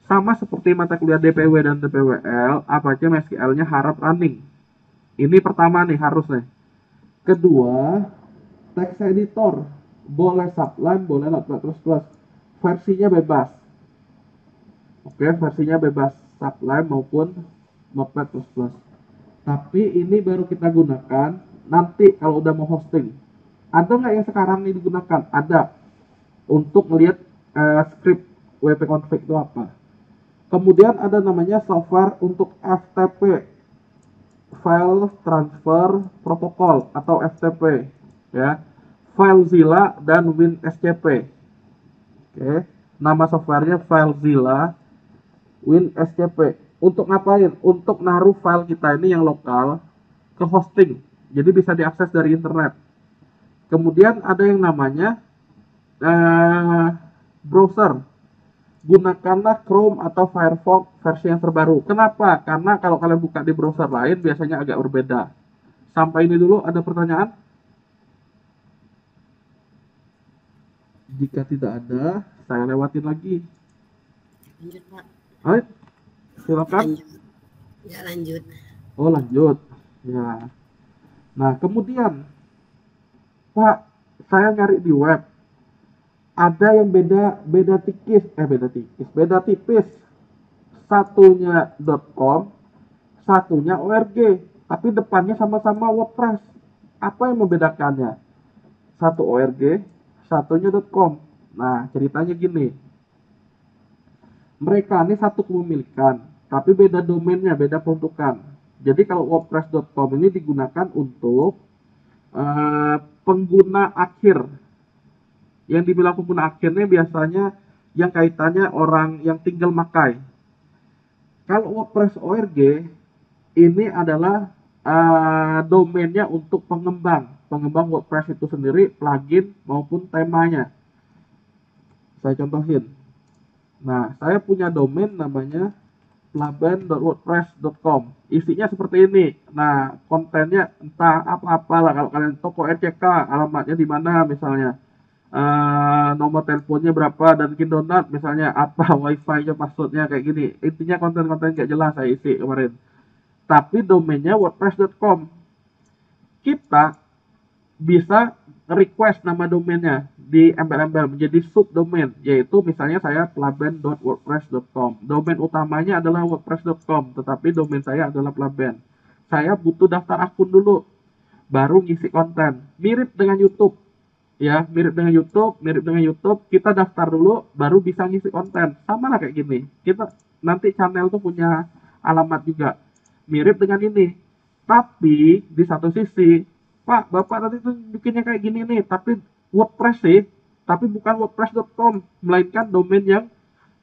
sama seperti mata kuliah DPW dan DPWL, Apache MySQL-nya harap running. Ini pertama nih, harus nih. Kedua, text editor, boleh Sublime, boleh Notepad++. Versinya bebas. Oke, versinya bebas Sublime maupun Notepad++. Tapi ini baru kita gunakan nanti kalau udah mau hosting. Ada nggak yang sekarang ini digunakan? Ada. Untuk melihat script wp-config itu apa. Kemudian ada namanya software untuk FTP, File Transfer Protocol atau FTP, ya. FileZilla dan WinSCP. Oke, nama softwarenya FileZilla, WinSCP. Untuk ngapain? Untuk naruh file kita ini yang lokal ke hosting. Jadi bisa diakses dari internet. Kemudian ada yang namanya browser. gunakanlah Chrome atau Firefox versi yang terbaru. Kenapa? Karena kalau kalian buka di browser lain biasanya agak berbeda. Sampai ini dulu, ada pertanyaan? Jika tidak ada, saya lewatin lagi. Lanjut, Pak. Ayo, silakan. Lanjut. Ya, lanjut. Oh, lanjut. Ya. Nah, kemudian, Pak, saya nyari di web. Ada yang beda tipis. Satunya .com, satunya .org, tapi depannya sama-sama WordPress. Apa yang membedakannya? Satu .org, satunya .com. Nah, ceritanya gini. Mereka ini satu kepemilikan, tapi beda domainnya, beda peruntukan. Jadi kalau WordPress.com ini digunakan untuk pengguna akhir. Yang dibilang pengguna akhirnya biasanya yang kaitannya orang yang tinggal makai. Kalau WordPress.org ini adalah domainnya untuk pengembang WordPress itu sendiri, plugin maupun temanya. Saya contohin. Nah, saya punya domain namanya plaben.wordpress.com. Isinya seperti ini. Nah, kontennya entah apa-apalah. Kalau kalian toko RCK, alamatnya di mana misalnya. Nomor teleponnya berapa dan bikin donat misalnya, apa wifi-nya, passwordnya kayak gini. Intinya konten-konten gak jelas saya isi kemarin. Tapi domainnya wordpress.com. Kita bisa request nama domainnya di embel-embel menjadi subdomain, yaitu misalnya saya plaben.wordpress.com. Domain utamanya adalah wordpress.com, tetapi domain saya adalah plaben. Saya butuh daftar akun dulu, baru ngisi konten. Mirip dengan YouTube. Ya, mirip dengan YouTube, kita daftar dulu, baru bisa ngisi konten. Sama lah kayak gini. Kita nanti channel tuh punya alamat juga. Mirip dengan ini. Tapi di satu sisi, Pak, Bapak tadi tuh bikinnya kayak gini nih, tapi WordPress sih, tapi bukan wordpress.com, melainkan domain yang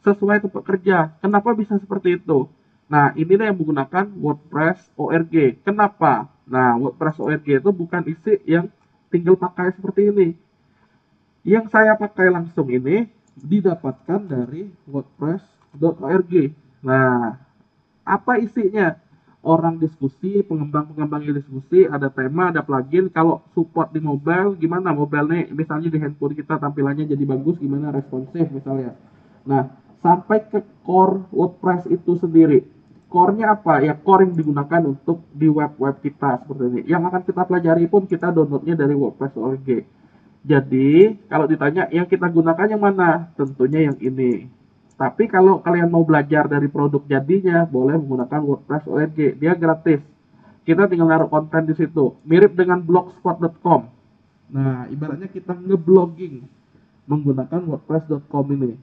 sesuai tempat kerja. Kenapa bisa seperti itu? Nah, inilah yang menggunakan WordPress.org. Kenapa? Nah, WordPress.org itu bukan isi yang tinggal pakai seperti ini. Yang saya pakai langsung ini didapatkan dari wordpress.org. Nah, apa isinya? Orang diskusi, pengembang-pengembang yang diskusi, ada tema, ada plugin. Kalau support di mobile, gimana mobilenya? Misalnya di handphone kita tampilannya jadi bagus, gimana responsif misalnya. Nah, sampai ke core WordPress itu sendiri. Core-nya apa? Ya, core yang digunakan untuk di web-web kita seperti ini. Yang akan kita pelajari pun kita downloadnya dari wordpress.org. Jadi, kalau ditanya yang kita gunakan yang mana? Tentunya yang ini. Tapi kalau kalian mau belajar dari produk jadinya, boleh menggunakan WordPress.org. Dia gratis. Kita tinggal naruh konten di situ. Mirip dengan blogspot.com. Nah, ibaratnya kita ngeblogging menggunakan WordPress.com ini.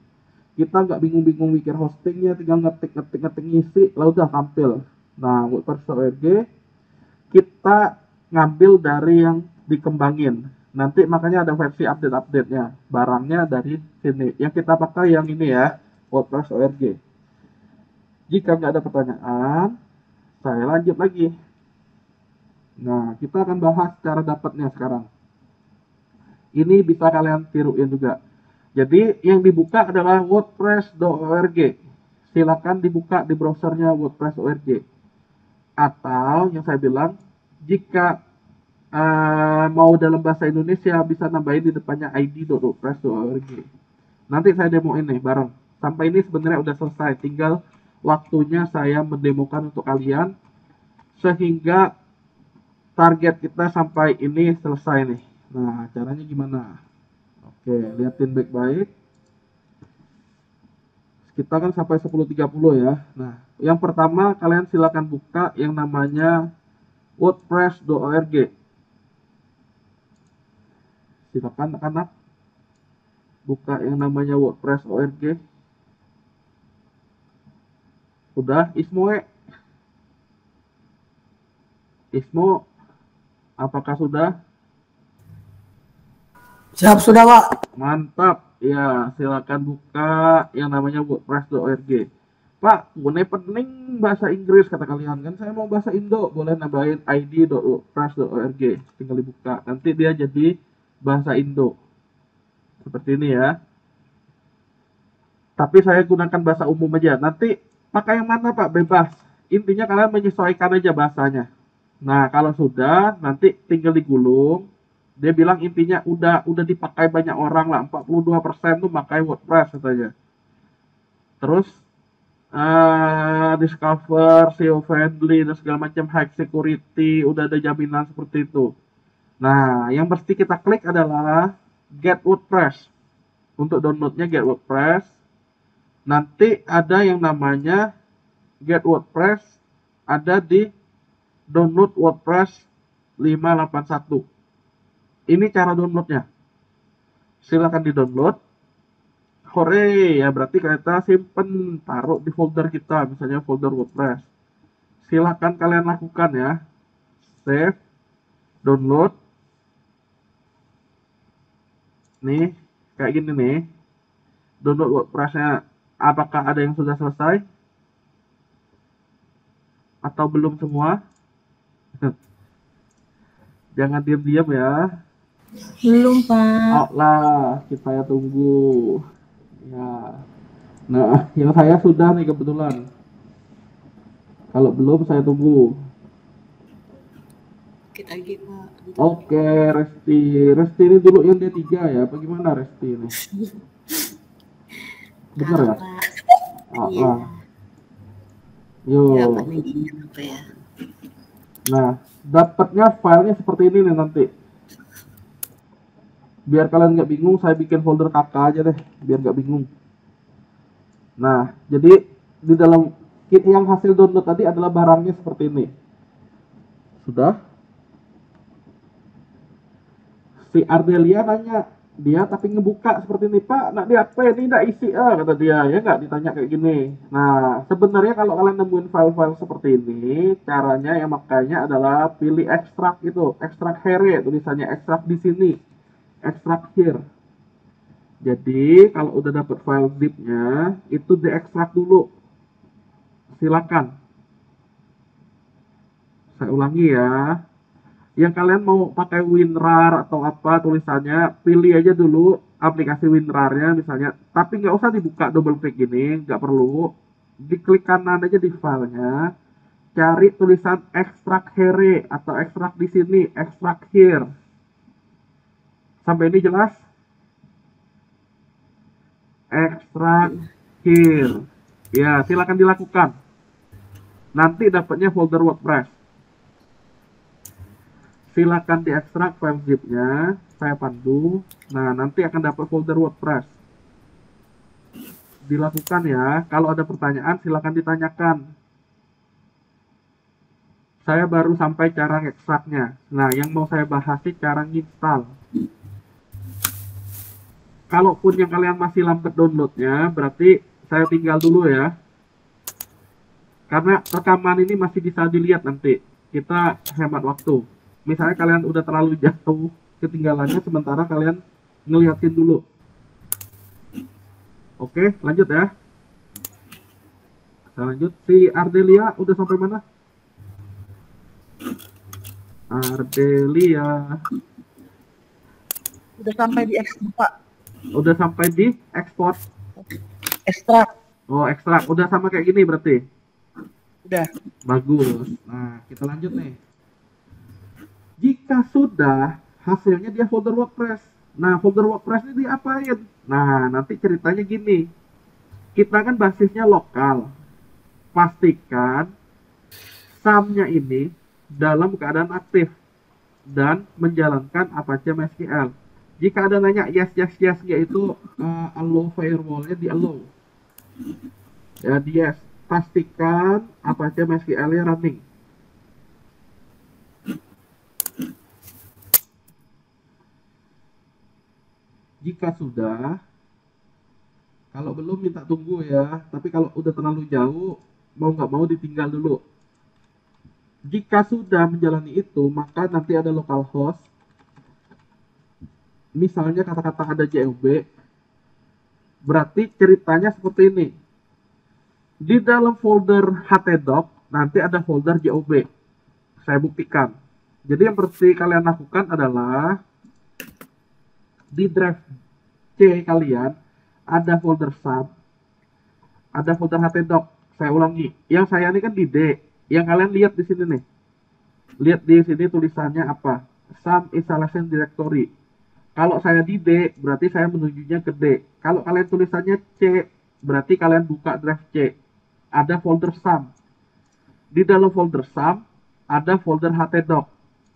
Kita nggak bingung-bingung mikir hostingnya, tinggal ngetik ngisi, lalu udah tampil. Nah, WordPress.org kita ngambil dari yang dikembangin. Nanti makanya ada versi update-update-nya. Barangnya dari sini. Yang kita pakai yang ini ya, WordPress.org. Jika nggak ada pertanyaan, saya lanjut lagi. Nah, kita akan bahas cara dapatnya sekarang. Ini bisa kalian tiruin juga. Jadi, yang dibuka adalah wordpress.org. Silakan dibuka di browsernya wordpress.org. Atau, yang saya bilang, jika mau dalam bahasa Indonesia, bisa nambahin di depannya id.wordpress.org. Nanti saya demoin nih bareng. Sampai ini sebenarnya udah selesai, tinggal waktunya saya mendemokan untuk kalian sehingga target kita sampai ini selesai nih. Nah, caranya gimana? Oke, liatin baik-baik. Kita kan sampai 10.30 ya. Nah, yang pertama kalian silakan buka yang namanya wordpress.org. Silakan anak-anak buka yang namanya wordpress.org. Udah, Ismo, apakah sudah? Siap, sudah, Pak. Mantap. Ya, silakan buka yang namanya wordpress.org. Pak, boleh pening bahasa Inggris kata kalian kan? Saya mau bahasa Indo, boleh nambahin id.wordpress.org. Tinggal dibuka. Nanti dia jadi bahasa Indo. Seperti ini ya. Tapi saya gunakan bahasa umum aja. Nanti pakai yang mana Pak? Bebas. Intinya kalian menyesuaikan aja bahasanya. Nah, kalau sudah, nanti tinggal digulung. Dia bilang intinya udah dipakai banyak orang lah. 42% tuh pakai WordPress katanya. Terus discover, SEO friendly dan segala macam, high security, udah ada jaminan seperti itu. Nah, yang mesti kita klik adalah Get WordPress. Untuk downloadnya Get WordPress. Nanti ada yang namanya Get WordPress, ada di download WordPress 581. Ini cara downloadnya. Silakan di-download. Hore, ya berarti kita simpen, taruh di folder kita, misalnya folder WordPress. Silakan kalian lakukan ya. Save, download. Nih, kayak gini nih. Download WordPress-nya, apakah ada yang sudah selesai? Atau belum semua? Jangan diam-diam ya. Belum, Pak. Oh lah, kita tunggu. Ya. Nah, yang saya sudah nih kebetulan. Kalau belum saya tunggu. Kita lagi Pak. Oke, Resti. Resti ini dulu yang D3 ya. Bagaimana Resti ini? Bener ya? Pak. Oh Iya. lah. Yo. Dapatnya gini apa ya? Nah, dapatnya filenya seperti ini nih nanti. Biar kalian nggak bingung, saya bikin folder kakak aja deh, biar nggak bingung. Nah, jadi di dalam kit yang hasil download tadi adalah barangnya seperti ini. Sudah? Si Ardelia nanya, dia tapi ngebuka seperti ini, Pak, nak di apa ini, nggak isi, kata dia, ya nggak ditanya kayak gini. Nah, sebenarnya kalau kalian nemuin file-file seperti ini, caranya yang makanya adalah pilih ekstrak itu, ekstrak here, tulisannya ekstrak di sini. Extract here. Jadi kalau udah dapat file zip-nya itu diekstrak dulu. Silakan. Saya ulangi ya. Yang kalian mau pakai WinRAR atau apa tulisannya, pilih aja dulu aplikasi WinRAR-nya misalnya. Tapi nggak usah dibuka double klik gini, nggak perlu. Diklik kanan aja di filenya. Cari tulisan extract here atau extract di sini, extract here. Sampai ini jelas? Extract here. Ya, silakan dilakukan. Nanti dapatnya folder WordPress. Silakan diekstrak file zip-nya. Saya pandu. Nah, nanti akan dapat folder WordPress. Dilakukan ya. Kalau ada pertanyaan, silakan ditanyakan. Saya baru sampai cara ekstraknya. Nah, yang mau saya bahas sih cara nginstal. Kalaupun yang kalian masih lambat downloadnya, berarti saya tinggal dulu ya. Karena rekaman ini masih bisa dilihat nanti. Kita hemat waktu. Misalnya kalian udah terlalu jauh ketinggalannya, sementara kalian ngeliatin dulu. Oke, lanjut ya. Kita lanjut. Si Ardelia udah sampai mana? Ardelia. Udah sampai di ekstrak, Pak. Udah sampai di ekspor. Ekstrak. Oh, ekstrak. Udah sama kayak gini berarti. Udah. Bagus. Nah, kita lanjut nih. Jika sudah, hasilnya dia folder WordPress. Nah, folder WordPress ini diapain? Nah, nanti ceritanya gini. Kita kan basisnya lokal. Pastikan SAM-nya ini dalam keadaan aktif dan menjalankan Apache MySQL. Jika ada nanya yes, yaitu allow firewall-nya di allow. Ya, di yes. Pastikan Apache MySQL-nya running. Jika sudah, kalau belum minta tunggu ya. Tapi kalau udah terlalu jauh, mau nggak mau ditinggal dulu. Jika sudah menjalani itu, maka nanti ada localhost. Misalnya kata-kata ada JOB, berarti ceritanya seperti ini. Di dalam folder htdoc, nanti ada folder JOB. Saya buktikan. Jadi yang mesti kalian lakukan adalah di drive C kalian ada folder sub, ada folder htdoc. Saya ulangi, yang saya ini kan di D, yang kalian lihat di sini nih, lihat di sini tulisannya apa, some installation directory. Kalau saya di D, berarti saya menujunya ke D. Kalau kalian tulisannya C, berarti kalian buka drive C, ada folder some. Di dalam folder some ada folder htdoc.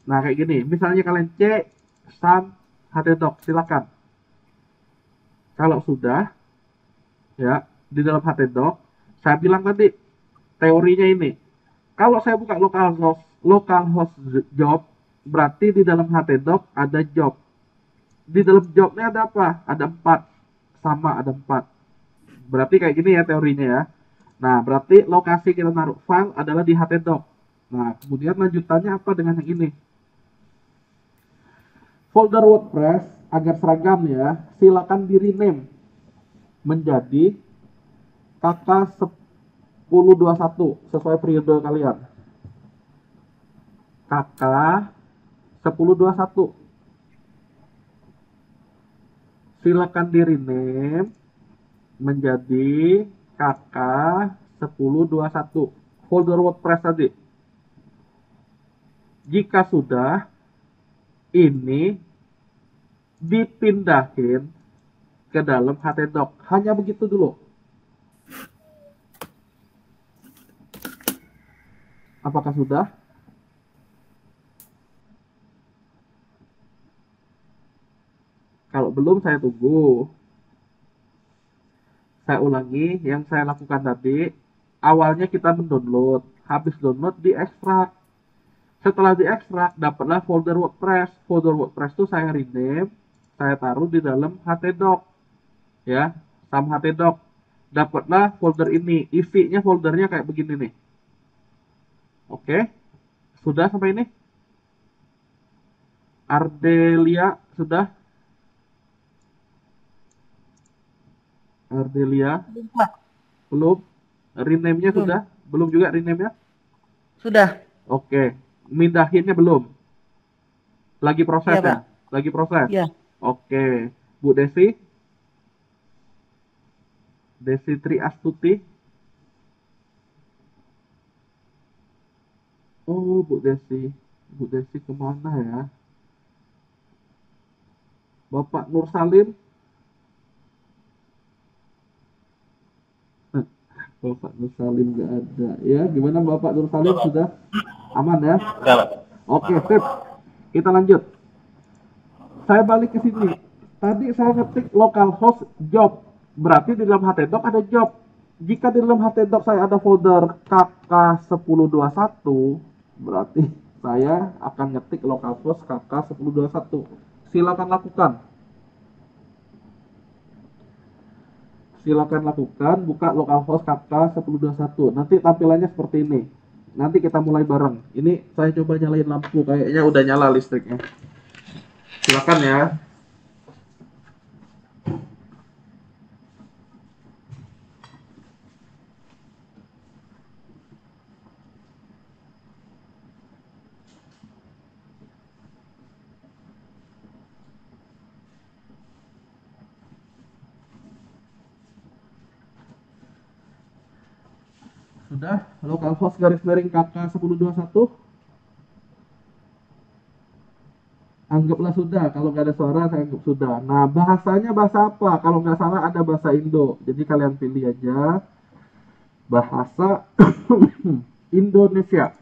Nah kayak gini, misalnya kalian C some htdoc, silakan. Kalau sudah, ya, di dalam htdoc, saya bilang tadi teorinya ini. Kalau saya buka localhost job, berarti di dalam htdoc ada job. Di dalam jobnya ada apa? Ada 4. Sama ada 4. Berarti kayak gini ya teorinya ya. Nah, berarti lokasi kita naruh file adalah di htdoc. Nah, kemudian lanjutannya apa dengan yang ini? Folder WordPress agar seragam ya, silakan di rename menjadi KK1021 sesuai periode kalian. KK1021. Silakan di rename menjadi KK1021 folder WordPress tadi. Jika sudah, ini dipindahin ke dalam htdoc. Hanya begitu dulu. Apakah sudah? Kalau belum, saya tunggu. Saya ulangi yang saya lakukan tadi. Awalnya kita mendownload, habis download diekstrak. Setelah diekstrak, dapatlah folder WordPress. Folder WordPress itu saya rename, saya taruh di dalam htdoc. Ya, sama htdoc. Dapatlah folder ini. Isinya foldernya kayak begini nih. Oke, sudah sampai ini? Ardelia, sudah? Ardelia? Belum? Rename-nya Belum. sudah? Belum juga rename-nya? Sudah. Oke. Mindahinnya belum? Lagi proses Iya, Pak. ya? Lagi proses? Iya. Oke. Bu Desi? Desi Tri Astuti? Oh, Bu Desi. Bu Desi kemana ya? Bapak Nur Salim? Bapak Nur Salim nggak ada. Ya, gimana Bapak Nur Salim? Sudah aman ya? Oke, sip. Kita lanjut. Saya balik ke sini. Tadi saya ngetik localhost job. Berarti di dalam htdoc ada job. Jika di dalam htdoc saya ada folder KK1021, berarti saya akan ngetik localhost KK1021. Silakan lakukan. Silakan lakukan, buka localhost KK1021. Nanti tampilannya seperti ini. Nanti kita mulai bareng. Ini saya coba nyalain lampu, kayaknya udah nyala listriknya. Silakan ya. Sudah, localhost garis miring KK1021. Anggaplah sudah, kalau nggak ada suara saya anggap sudah. Nah, bahasanya bahasa apa? Kalau nggak salah ada bahasa Indo. Jadi kalian pilih aja bahasa Indonesia.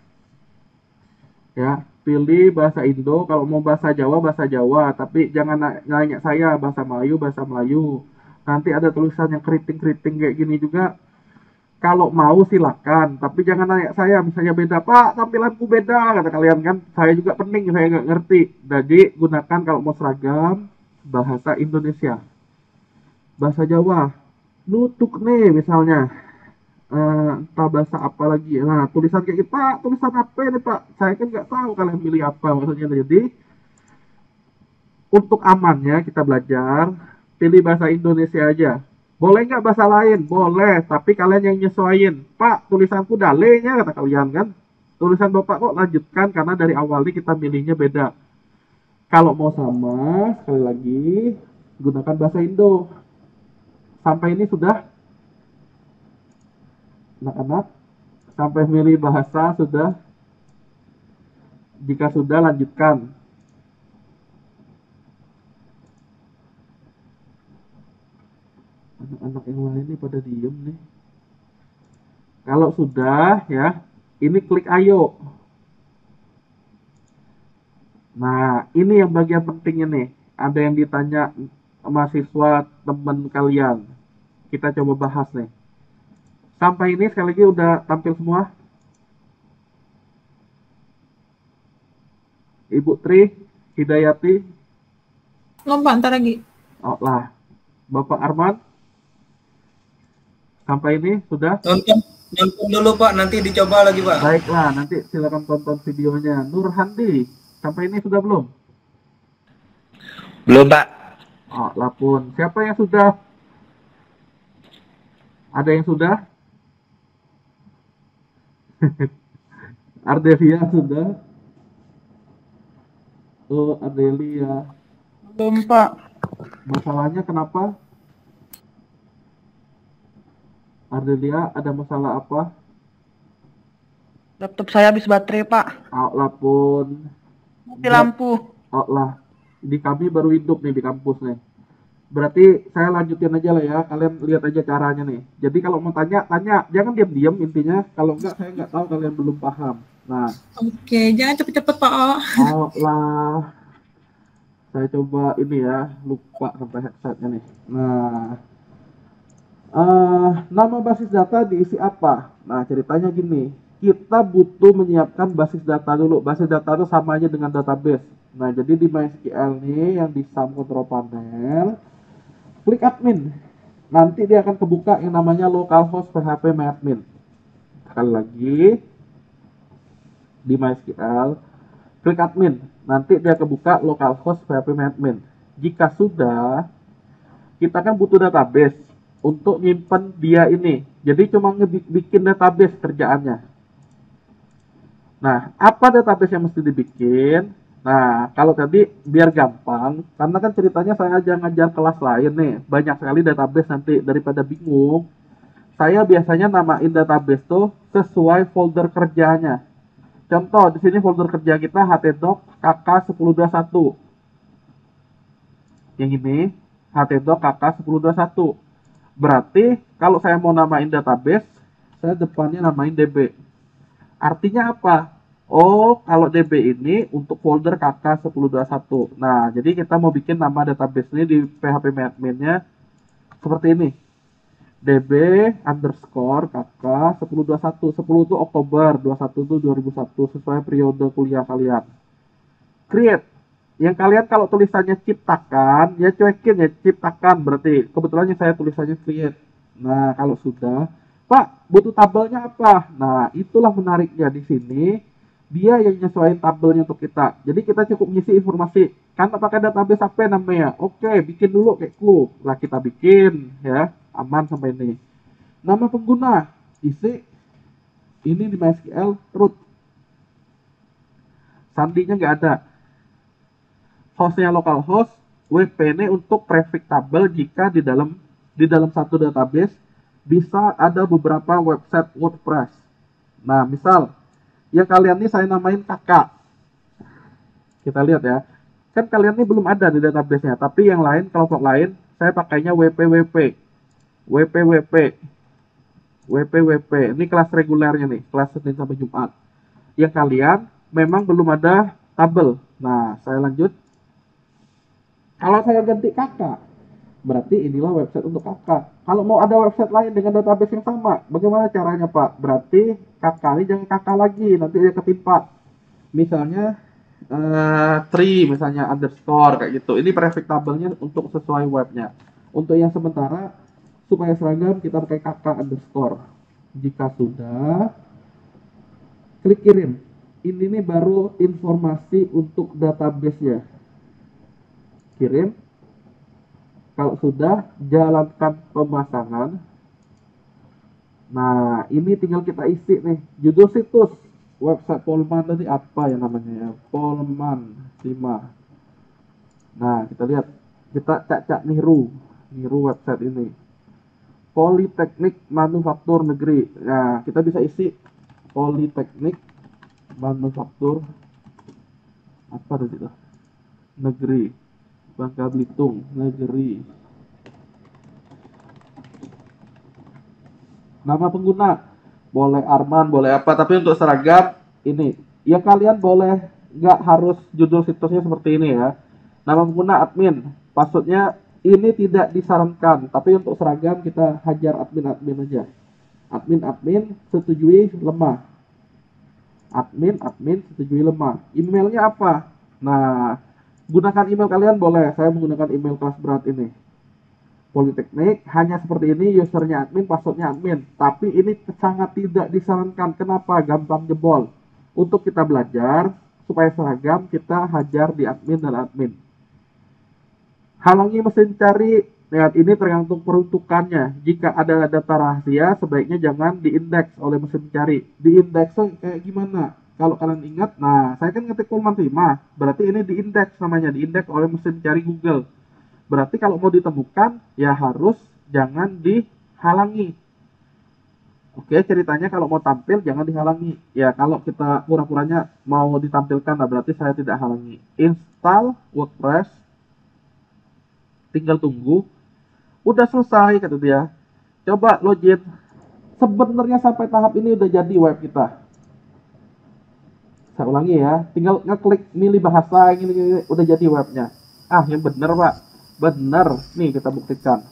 Ya, pilih bahasa Indo. Kalau mau bahasa Jawa. Tapi jangan nanya saya bahasa Melayu. Nanti ada tulisan yang keriting-keriting kayak gini juga. Kalau mau silakan, tapi jangan nanya saya, misalnya beda, Pak, tampilanku beda, kata kalian kan. Saya juga pening, saya nggak ngerti. Jadi gunakan kalau mau seragam, bahasa Indonesia. Bahasa Jawa, nutuk nih misalnya. Entah bahasa apa lagi. Nah, tulisan kayak gitu, Pak, tulisan apa nih Pak? Saya kan nggak tahu kalian pilih apa maksudnya. Jadi, untuk amannya kita belajar, pilih bahasa Indonesia aja. Boleh nggak bahasa lain? Boleh, tapi kalian yang nyesuaiin. Pak, tulisanku dalenya, kata kalian kan. Tulisan Bapak kok lanjutkan, karena dari awal ini kita milihnya beda. Kalau mau sama, sekali lagi, gunakan bahasa Indo. Sampai ini sudah? Anak-anak, sampai milih bahasa sudah? Jika sudah, lanjutkan. Anak-anak yang lain nih pada diem nih. Kalau sudah, ya, ini klik ayo. Nah, ini yang bagian pentingnya nih. Ada yang ditanya mahasiswa teman kalian. Kita coba bahas nih. Sampai ini sekali lagi udah tampil semua? Ibu Tri, Hidayati, Belum Pak, ntar lagi. oh lah. Bapak Arman, sampai ini sudah? Nonton dulu Pak, nanti dicoba lagi Pak. Baiklah, nanti silakan tonton videonya. Nur Handi, sampai ini sudah belum? Belum Pak. Oh, lapun. Siapa yang sudah? Ada yang sudah? Ardelia sudah? Oh, Ardelia. Belum Pak. Masalahnya kenapa? Ardelia, ada masalah apa? Laptop saya habis baterai Pak. Oh, lapun. Mati lampu. Oh lah, di kami baru hidup nih di kampus nih. Berarti saya lanjutin aja lah ya, kalian lihat aja caranya nih. Jadi kalau mau tanya, tanya. Jangan diam-diam intinya. Kalau enggak, saya nggak tahu kalian belum paham. Nah, Oke, jangan cepet-cepet Pak. oh lah. Saya coba ini ya, lupa sampai headsetnya nih. Nah, nama basis data diisi apa? Nah, ceritanya gini. Kita butuh menyiapkan basis data dulu. Basis data itu sama aja dengan database. Nah, jadi di MySQL nih yang di SAM control panel, klik admin. Nanti dia akan kebuka yang namanya localhost php myadmin. Sekali lagi, di MySQL, klik admin. Nanti dia kebuka localhost php myadmin. Jika sudah, kita kan butuh database untuk nyimpen dia ini. Jadi cuma bikin database kerjaannya. Nah, apa database yang mesti dibikin? Nah, kalau tadi biar gampang, karena kan ceritanya saya aja ngajar kelas lain nih, banyak sekali database nanti daripada bingung. Saya biasanya namain database tuh sesuai folder kerjanya. Contoh, di sini folder kerja kita htdoc kk1021. Yang ini htdoc kk1021. Berarti kalau saya mau namain database, saya depannya namain db. Artinya apa? Oh, kalau DB ini untuk folder KK1021. Nah, jadi kita mau bikin nama database ini di PHP admin-nya seperti ini. DB underscore KK1021. 10 itu Oktober, 21 itu 2001, sesuai periode kuliah kalian. Create. Yang kalian kalau tulisannya ciptakan, ya cuekin ya, ciptakan berarti. Kebetulan saya tulisannya create. Nah, kalau sudah, Pak, butuh tabelnya apa? Nah, itulah menariknya di sini. Dia yang nyesuaiin tabelnya untuk kita. Jadi kita cukup ngisi informasi. Kan pakai database apa namanya? Oke, bikin dulu kayak ku. Lah kita bikin ya. Aman sampai ini. Nama pengguna, isi ini di MySQL root. Sandinya nggak ada. Hostnya localhost, WP ini untuk prefix tabel jika di dalam satu database bisa ada beberapa website WordPress. Nah, misal yang kalian ini saya namain kakak. Kita lihat ya. Kan kalian ini belum ada di database-nya, tapi yang lain, kelompok lain, saya pakainya WPWP. WPWP. WPWP. Ini kelas regulernya nih, kelas Senin sampai Jumat. Yang kalian memang belum ada tabel. Nah, saya lanjut. Kalau saya ganti kakak, berarti inilah website untuk kakak. Kalau mau ada website lain dengan database yang sama, bagaimana caranya Pak? Berarti kakak ini jangan kakak lagi, nanti dia ketimpa. Misalnya tree, misalnya underscore kayak gitu. Ini prefix tabelnya untuk sesuai webnya. Untuk yang sementara, supaya seragam kita pakai kakak underscore. Jika sudah, klik kirim. Ini nih baru informasi untuk database-nya. Kirim. Kalau sudah, jalankan pemasangan. Nah, ini tinggal kita isi nih. Judul situs. Website Polman tadi apa ya namanya ya? Polman 5. Nah, kita lihat. Kita cak-cak niru website ini. Politeknik Manufaktur Negeri. Nah, kita bisa isi Politeknik Manufaktur apa tadi itu? Negeri. Bangka Belitung Negeri. Nama pengguna boleh Arman, boleh apa, tapi untuk seragam ini ya kalian boleh, nggak harus judul situsnya seperti ini ya. Nama pengguna admin, passwordnya ini tidak disarankan, tapi untuk seragam kita hajar admin aja. Admin setujui lemah. Admin setujui lemah. Emailnya apa? Nah, gunakan email kalian boleh. Saya menggunakan email kelas berat ini. Politeknik hanya seperti ini, usernya admin, passwordnya admin. Tapi ini sangat tidak disarankan. Kenapa? Gampang jebol. Untuk kita belajar supaya seragam, kita hajar di admin dan admin. Halangi mesin cari. Lihat, ini tergantung peruntukannya. Jika ada data rahasia, sebaiknya jangan diindeks oleh mesin cari. Diindeksnya kayak gimana? Kalau kalian ingat, nah saya kan ngetik Pullman 5, berarti ini diindeks namanya, diindeks oleh mesin cari Google. Berarti kalau mau ditemukan, ya harus jangan dihalangi. Oke, ceritanya kalau mau tampil jangan dihalangi. Ya kalau kita pura-puranya mau ditampilkan, nah berarti saya tidak halangi. Install WordPress, tinggal tunggu. Udah selesai kata dia. Coba login. Sebenarnya sampai tahap ini udah jadi web kita. Saya ulangi ya, tinggal ngeklik milih bahasa ini udah jadi webnya. Ah, yang bener Pak, bener. Nih kita buktikan.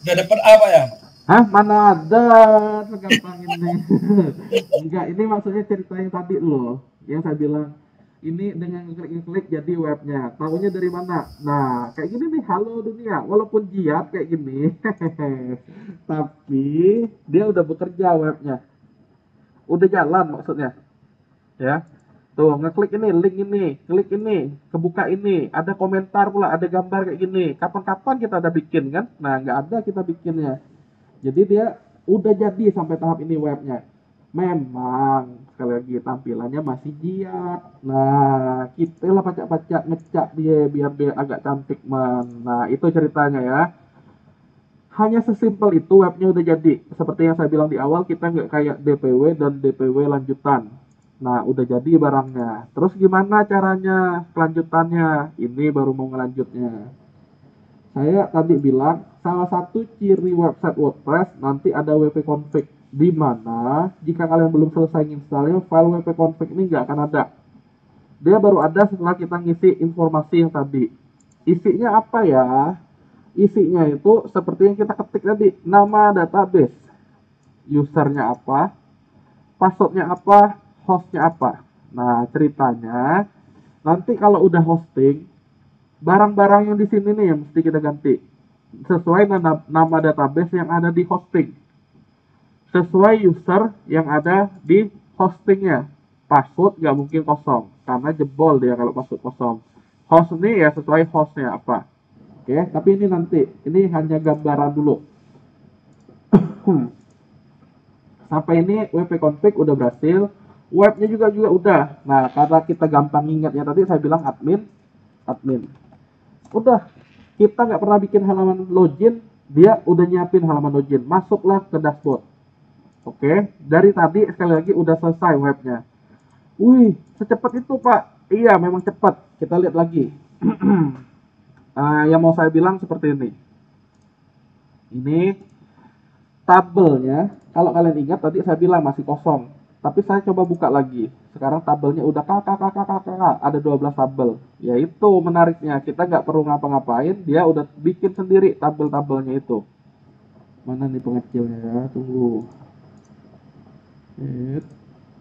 Udah dapat apa ya? Hah, mana ada segampang ini. Enggak, ini maksudnya cerita yang tadi loh, yang saya bilang ini dengan ngeklik jadi webnya. Tahunya dari mana? Nah, kayak gini nih, halo dunia. Walaupun jiat kayak gini, tapi dia udah bekerja webnya, udah jalan maksudnya. Ya. Tuh, ngeklik ini, link ini, klik ini, kebuka ini, ada komentar pula, ada gambar kayak gini. Kapan-kapan kita ada bikin kan? Nah, nggak ada kita bikinnya. Jadi dia udah jadi sampai tahap ini webnya. Memang, sekali lagi tampilannya masih jiat. Nah, kita lah pacak-pacak ngecak dia biar dia agak cantik man. Nah, itu ceritanya ya. Hanya sesimpel itu webnya udah jadi. Seperti yang saya bilang di awal, kita nggak kayak DPW dan DPW lanjutan. Nah, udah jadi barangnya. Terus gimana caranya kelanjutannya? Ini baru mau ngelanjutnya. Saya tadi bilang, salah satu ciri website WordPress nanti ada wp-config. Di mana, jika kalian belum selesai installnya, file wp-config ini nggak akan ada. Dia baru ada setelah kita ngisi informasi yang tadi. Isinya apa ya? Isinya itu seperti yang kita ketik tadi. Nama database. Usernya apa? Passwordnya apa? Hostnya apa? Nah, ceritanya nanti kalau udah hosting, barang-barang yang di sini nih yang mesti kita ganti sesuai nama database yang ada di hosting, sesuai user yang ada di hostingnya. Password nggak mungkin kosong karena jebol dia kalau password kosong. Host ini ya sesuai hostnya apa. Oke, tapi ini nanti, ini hanya gambaran dulu. Sampai ini wp-config udah berhasil. Webnya juga udah. Nah, karena kita gampang ingatnya tadi saya bilang admin. Udah, kita nggak pernah bikin halaman login, dia udah nyiapin halaman login. Masuklah ke dashboard. Oke, dari tadi sekali lagi udah selesai webnya. Wih, secepat itu Pak. Iya, memang cepat. Kita lihat lagi. Yang mau saya bilang seperti ini. Ini tabelnya, kalau kalian ingat tadi saya bilang masih kosong. Tapi saya coba buka lagi. Sekarang tabelnya udah ada 12 tabel. Ya itu menariknya. Kita nggak perlu ngapa-ngapain. Dia udah bikin sendiri tabel-tabelnya itu. Mana nih pengecilnya ya? Tunggu.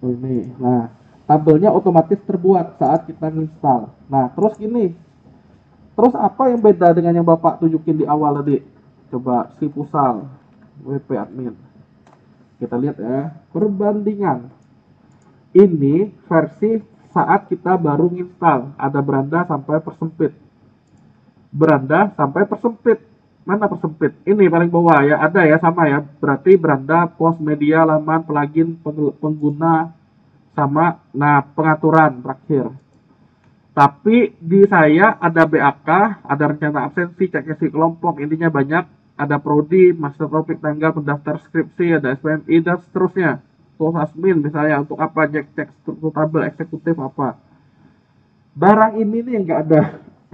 Oh ini. Nah, tabelnya otomatis terbuat saat kita install. Nah, terus gini. Terus apa yang beda dengan yang Bapak tunjukin di awal tadi? Coba si pusal. WP admin. Kita lihat ya, perbandingan. Ini versi saat kita baru install. Ada beranda sampai persempit. Beranda sampai persempit. Mana persempit? Ini paling bawah ya, ada ya, sama ya. Berarti beranda, post, media, laman, plugin, pengguna, sama, nah pengaturan terakhir. Tapi di saya ada BAK, ada rencana absensi, cek isi kelompok, intinya banyak. ada prodi, master topik, tanggal, pendaftar skripsi, ada SPMI dan seterusnya. Tugas admin misalnya untuk apa, cek struktur tabel eksekutif apa. Barang ini nih yang nggak ada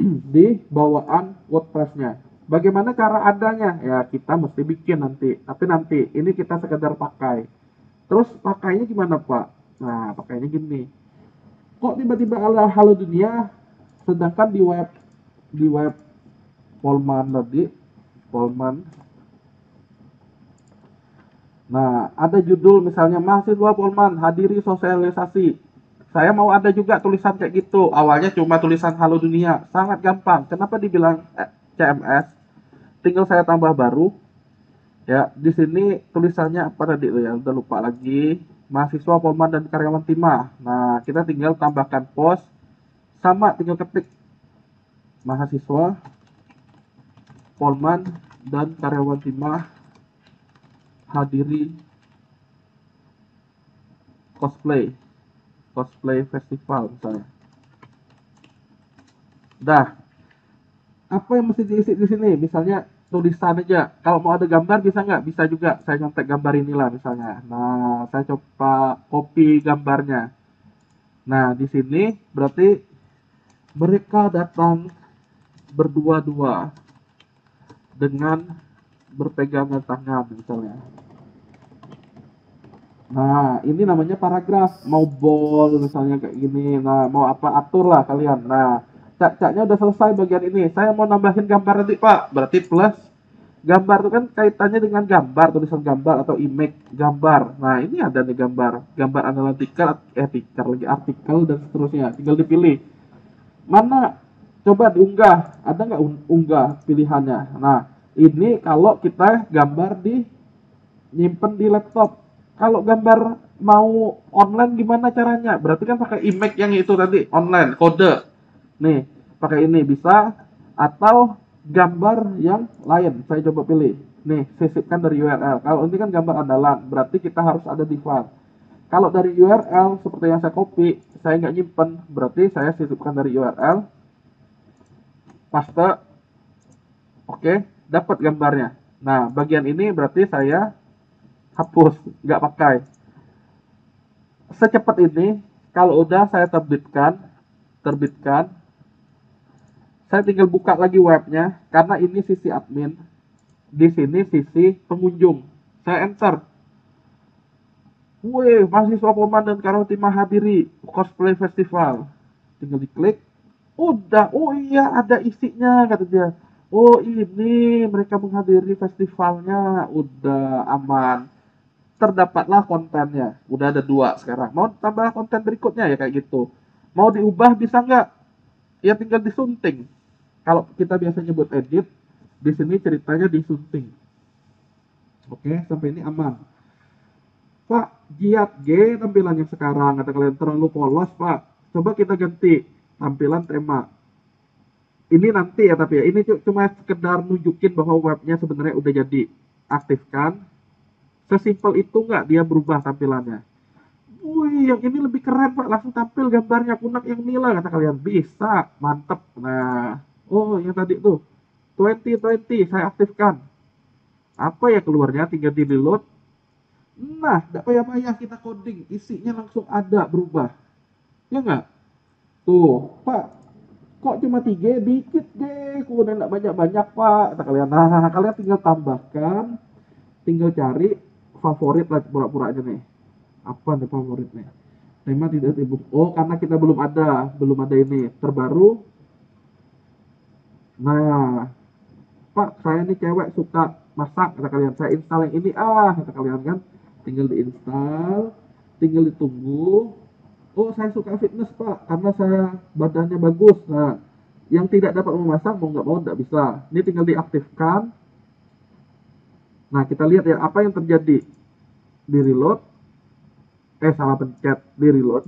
di bawaan WordPress-nya. Bagaimana cara adanya? Ya kita mesti bikin nanti. Tapi nanti ini kita sekedar pakai. Terus pakainya gimana Pak? Nah pakainya gini. Kok tiba-tiba ala Halo Dunia, sedangkan di web Polman tadi, Polman. Nah ada judul misalnya mahasiswa Polman hadiri sosialisasi. Saya mau ada juga tulisan kayak gitu. Awalnya cuma tulisan Halo Dunia. Sangat gampang. Kenapa dibilang CMS? Tinggal saya tambah baru. Ya, di sini tulisannya apa tadi ya? Udah lupa lagi. Mahasiswa Polman dan karyawan Timah. Nah, kita tinggal tambahkan pos. Sama, tinggal ketik. Mahasiswa Polman dan karyawan Timah hadiri cosplay festival misalnya. Dah. Apa yang mesti diisi di sini? Misalnya tulisan aja. Kalau mau ada gambar bisa nggak? Bisa juga. Saya contek gambar inilah misalnya. Nah, saya coba copy gambarnya. Nah, di sini berarti mereka datang berdua-dua dengan berpegangan tangan misalnya. Nah, ini namanya paragraf. Mau bold misalnya kayak gini. Nah, mau apa atur lah kalian. Nah, cak-caknya udah selesai bagian ini. Saya mau nambahin gambar nanti, Pak. Berarti plus gambar itu kan kaitannya dengan gambar, tulisan gambar atau image gambar. Nah, ini ada nih gambar analytical, artikel dan seterusnya. Tinggal dipilih. Mana? Coba diunggah. Ada nggak unggah pilihannya? Nah, ini kalau kita gambar nyimpen di laptop. Kalau gambar mau online gimana caranya? Berarti kan pakai image yang itu tadi, online, kode. Nih, pakai ini bisa, atau gambar yang lain. Saya coba pilih. Nih, sisipkan dari URL. Kalau ini kan gambar andalan, berarti kita harus ada di file. Kalau dari URL, seperti yang saya copy, saya nggak nyimpen, berarti saya sisipkan dari URL, paste, oke, dapat gambarnya. Nah, bagian ini berarti saya hapus, nggak pakai. Secepat ini, kalau udah saya terbitkan, saya tinggal buka lagi webnya, karena ini sisi admin, di sini sisi pengunjung. Saya enter. Wih, mahasiswa Polman dan karyawan Timah hadiri cosplay festival. Tinggal diklik. Udah, oh iya ada isinya kata dia. Oh ini mereka menghadiri festivalnya, udah aman. Terdapatlah kontennya, udah ada 2 sekarang. Mau tambah konten berikutnya ya kayak gitu. Mau diubah bisa nggak? Ya tinggal disunting. Kalau kita biasa nyebut edit, di sini ceritanya disunting. Oke, sampai ini aman. Pak, giat G tampilannya sekarang, kata kalian terlalu polos Pak. Coba kita ganti tampilan tema. Ini nanti ya, tapi ya ini cuma sekedar nunjukin bahwa webnya sebenarnya udah jadi. Aktifkan. Sesimpel itu nggak dia berubah tampilannya. Wih, yang ini lebih keren Pak, langsung tampil gambarnya kunak yang nila, kata kalian. Bisa, mantep. Nah, oh yang tadi tuh 2020 saya aktifkan. Apa ya keluarnya? Tinggal di reload. Nah, tidak payah-payah kita coding, isinya langsung ada berubah. Ya nggak? Tuh, Pak, kok cuma 3? Dikit deh, kemudian tidak banyak-banyak Pak, kata kalian. Nah, kalian tinggal tambahkan, tinggal cari favorit lah pura-pura aja nih. Apa nih favoritnya? Tema tidak sibuk. Oh, karena kita belum ada ini terbaru. Nah, Pak, saya ini cewek suka masak, kata kalian. Saya install yang ini, kata kalian kan. Tinggal diinstal, tinggal ditunggu. Oh, saya suka fitness Pak, karena saya badannya bagus. Nah, yang tidak dapat memasak mau nggak mau tidak bisa. Ini tinggal diaktifkan. Nah, kita lihat ya apa yang terjadi. Di reload. Salah pencet. Di reload.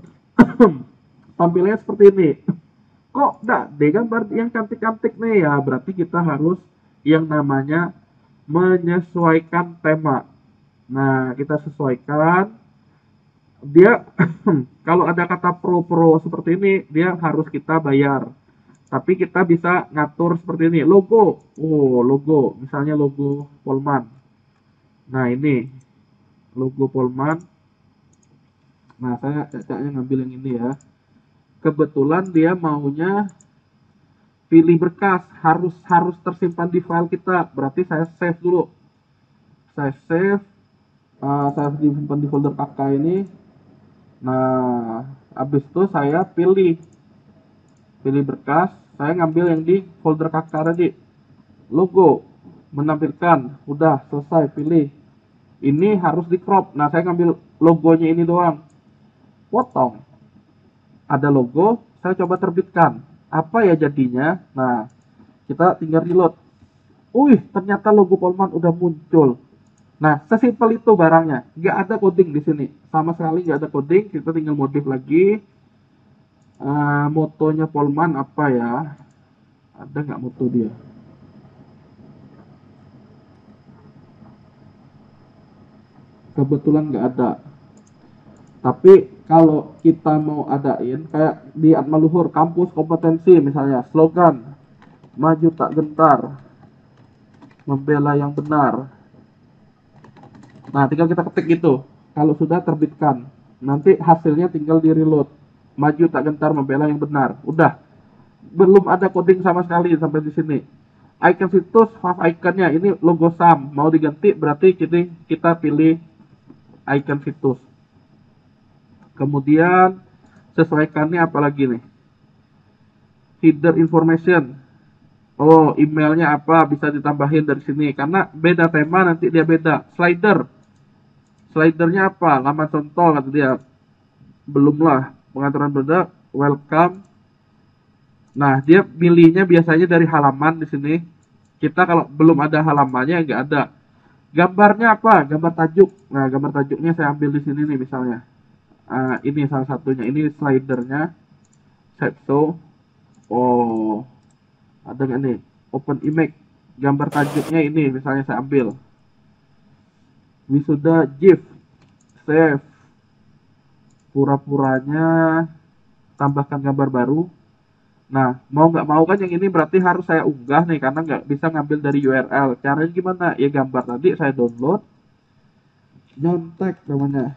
Tampilnya seperti ini. Kok enggak deh gambar yang cantik-cantik nih ya? Berarti kita harus yang namanya menyesuaikan tema. Nah, kita sesuaikan. Dia kalau ada kata pro seperti ini, dia harus kita bayar. Tapi kita bisa ngatur seperti ini. Logo. Oh, logo. Misalnya logo Polman. Nah, ini. Logo Polman. Nah, saya cacanya ngambil yang ini ya. Kebetulan dia maunya pilih berkas. Harus tersimpan di file kita. Berarti saya save dulu. Saya save. Saya simpan di folder kakak ini. Nah, habis itu saya pilih berkas. Saya ngambil yang di folder kakak tadi. Logo menampilkan, udah selesai, pilih. Ini harus di crop. Nah, saya ngambil logonya ini doang, potong. Ada logo, saya coba terbitkan. Apa ya jadinya? Nah, kita tinggal reload. Ternyata logo Polman udah muncul. Nah, sesimpel itu barangnya. Nggak ada coding di sini, sama sekali nggak ada coding. Kita tinggal modif lagi. Motonya Polman apa ya? Ada nggak moto dia? Kebetulan nggak ada. Tapi kalau kita mau adain kayak di Atmaluhur kampus kompetensi misalnya, slogan maju tak gentar, membela yang benar. Nah, tinggal kita ketik gitu. Kalau sudah terbitkan, nanti hasilnya tinggal di reload. Maju tak gentar, membela yang benar. Udah. Belum ada coding sama sekali sampai di sini. Icon situs, fav iconnya ini logo SAM. Mau diganti berarti kita pilih icon situs. Kemudian sesuaikannya apa lagi nih? Header information. Oh, emailnya apa bisa ditambahin dari sini karena beda tema nanti dia beda. Slidernya apa? Laman contoh kata dia. Belum lah. Pengaturan beda. Welcome. Nah, dia pilihnya biasanya dari halaman di sini. Kita kalau belum ada halamannya nggak ada. Gambarnya apa? Gambar tajuk. Nah, gambar tajuknya saya ambil di sini nih misalnya. Ini salah satunya. Ini slidernya. Save show. Oh, ada nggak nih? Open image. Gambar tajuknya ini misalnya saya ambil. Wisuda GIF. Save. Pura-puranya tambahkan gambar baru. Nah, mau nggak mau kan yang ini berarti harus saya unggah nih karena nggak bisa ngambil dari URL. Caranya gimana? Ya gambar tadi saya download. Nyontek namanya.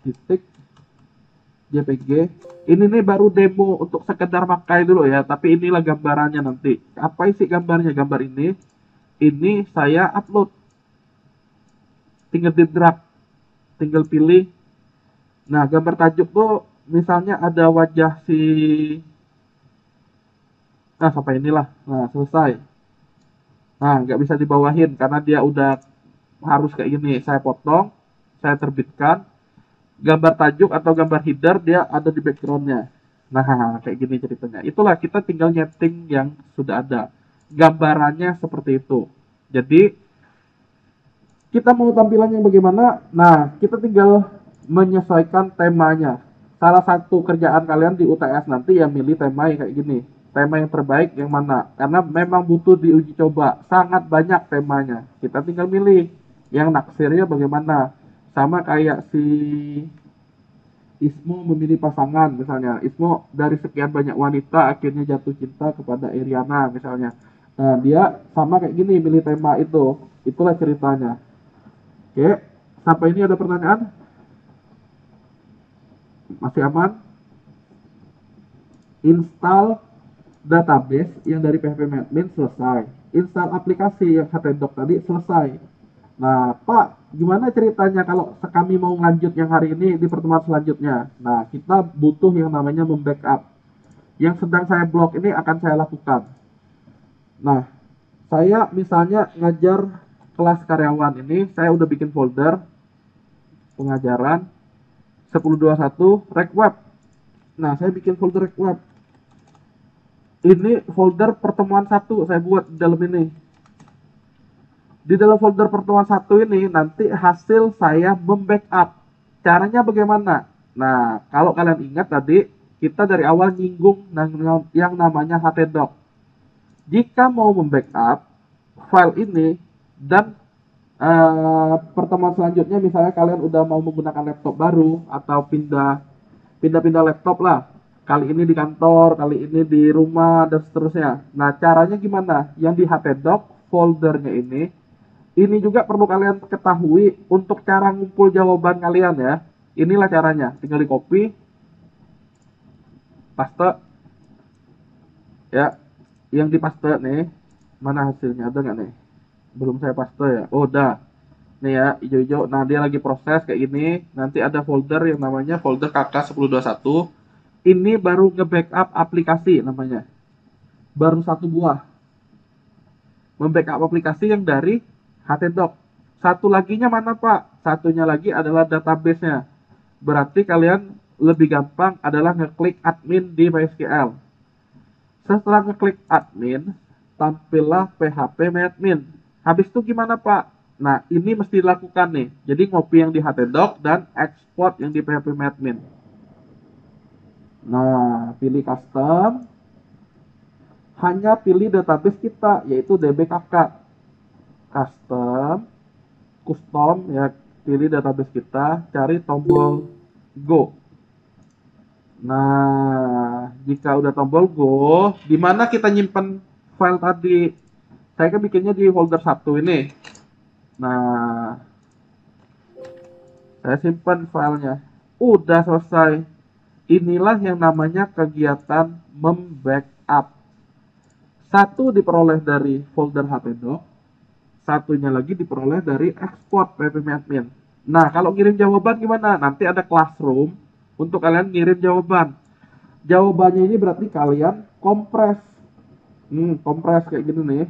Titik JPG. Ini nih baru demo untuk sekedar pakai dulu ya. Tapi inilah gambarannya nanti. Apa isi gambarnya? Gambar ini saya upload. Tinggal di drag. Tinggal pilih. Nah, gambar tajuk tuh misalnya ada wajah si... Nah, sampai inilah. Nah, selesai. Nah, nggak bisa dibawahin karena dia udah harus kayak gini. Saya potong, saya terbitkan. Gambar tajuk atau gambar header dia ada di backgroundnya. Nah, kayak gini ceritanya. Itulah kita tinggal nyeting yang sudah ada. Gambarannya seperti itu. Jadi, kita mau tampilannya bagaimana? Nah, kita tinggal menyesuaikan temanya. Salah satu kerjaan kalian di UTS nanti ya milih tema yang kayak gini. Tema yang terbaik yang mana? Karena memang butuh diuji coba. Sangat banyak temanya. Kita tinggal milih yang naksirnya bagaimana. Sama kayak si Ismo memilih pasangan misalnya. Ismo dari sekian banyak wanita akhirnya jatuh cinta kepada Iriana misalnya. Nah, dia sama kayak gini milih tema itu. Itulah ceritanya. Oke, sampai ini ada pertanyaan? Masih aman? Install database yang dari phpMadmin selesai. Install aplikasi yang htdoc tadi selesai. Nah, Pak, gimana ceritanya kalau kami mau lanjut yang hari ini di pertemuan selanjutnya? Nah, kita butuh yang namanya membackup. Yang sedang saya blok ini akan saya lakukan. Nah, saya misalnya ngajar kelas karyawan ini, saya udah bikin folder pengajaran 1021 rec web. Nah, saya bikin folder rec web. Ini folder pertemuan 1 saya buat di dalam ini. Di dalam folder pertemuan 1 ini nanti hasil saya membackup. Caranya bagaimana? Nah, kalau kalian ingat tadi kita dari awal nyinggung yang namanya htdoc. Jika mau membackup file ini dan pertemuan selanjutnya misalnya kalian udah mau menggunakan laptop baru atau pindah laptop lah. kali ini di kantor, kali ini di rumah, dan seterusnya. Nah, caranya gimana? Yang di htdoc foldernya ini juga perlu kalian ketahui untuk cara ngumpul jawaban kalian ya. Inilah caranya, tinggal di copy, paste, ya. Yang di paste nih, mana hasilnya, ada nggak nih? Belum saya paste ya, oh udah. Nih ya, hijau-hijau, nah dia lagi proses kayak gini, nanti ada folder yang namanya folder KK1021. Ini baru nge-backup aplikasi namanya. Baru satu buah. Membackup aplikasi yang dari htdoc. Satu laginya mana Pak? Satunya lagi adalah database-nya. Berarti kalian lebih gampang adalah ngeklik admin di MySQL. Setelah ngeklik admin, tampillah php-admin. Habis itu gimana Pak? Nah, ini mesti dilakukan nih. Jadi ngopi yang di htdoc dan export yang di php-admin. Nah, pilih custom. Hanya pilih database kita, yaitu dbkk. Custom, ya, pilih database kita, cari tombol Go. Nah, jika udah tombol Go, di mana kita nyimpen file tadi? Saya kan bikinnya di folder 1 ini. Nah, saya simpan filenya. Udah selesai. Inilah yang namanya kegiatan membackup. Satu diperoleh dari folder htdoc, satunya lagi diperoleh dari export php-admin. Nah, kalau ngirim jawaban gimana? Nanti ada classroom untuk kalian ngirim jawaban. Jawabannya ini berarti kalian kompres. Kompres kayak gini nih,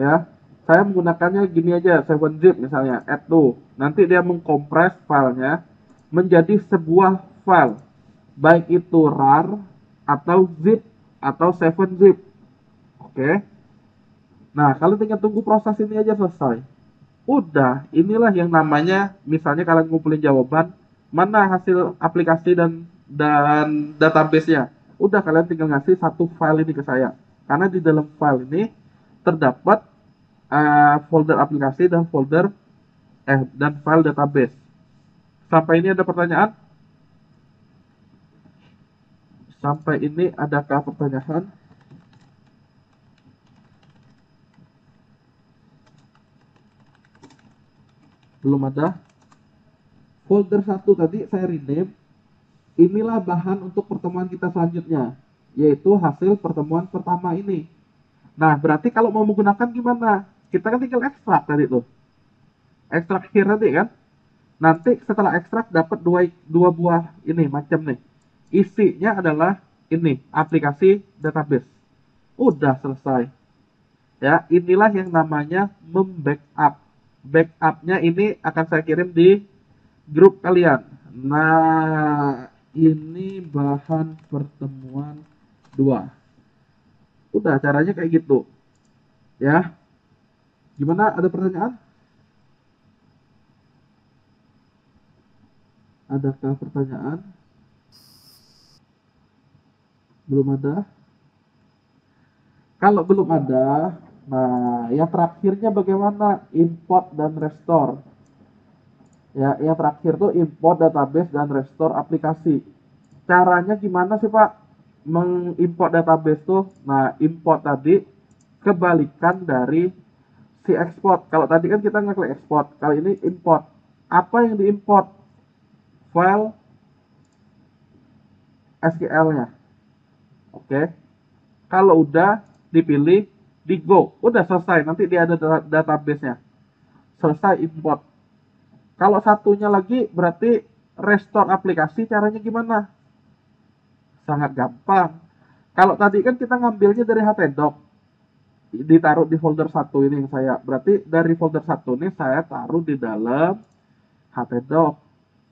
ya. Saya menggunakannya gini aja, 7zip misalnya, add to. Nanti dia mengkompres filenya menjadi sebuah file. Baik itu rar atau zip atau 7zip. Oke. Nah, kalian tinggal tunggu proses ini aja selesai. Udah, inilah yang namanya, misalnya kalian ngumpulin jawaban, mana hasil aplikasi dan database-nya. Udah, kalian tinggal ngasih satu file ini ke saya. Karena di dalam file ini terdapat folder aplikasi dan folder dan file database. Sampai ini ada pertanyaan? Sampai ini adakah pertanyaan? Belum ada. Folder 1 tadi saya rename. Inilah bahan untuk pertemuan kita selanjutnya, yaitu hasil pertemuan pertama ini. Nah, berarti kalau mau menggunakan gimana? Kita kan tinggal ekstrak tadi tuh. Ekstrak here nanti kan. Nanti setelah ekstrak dapat dua buah ini macam nih. Isinya adalah ini, aplikasi database. Udah selesai. Ya, inilah yang namanya membackup. Backupnya ini akan saya kirim di grup kalian. Nah, ini bahan pertemuan 2. Udah, caranya kayak gitu. Ya. Gimana? Ada pertanyaan? Adakah pertanyaan? Belum ada? Kalau belum ada, nah, yang terakhirnya bagaimana? Import dan restore. Ya, yang terakhir tuh import database dan restore aplikasi. Caranya gimana sih Pak? Mengimport database tuh, nah, import tadi kebalikan dari si export. Kalau tadi kan kita ngeklik export, kali ini import. Apa yang diimport? File SQL-nya. Oke. Kalau udah dipilih di Go, udah selesai. Nanti dia ada database-nya. Selesai import. Kalau satunya lagi berarti restore aplikasi, caranya gimana? Sangat gampang. Kalau tadi kan kita ngambilnya dari htdoc, ditaruh di folder 1 ini yang saya. Berarti dari folder 1 ini saya taruh di dalam htdoc.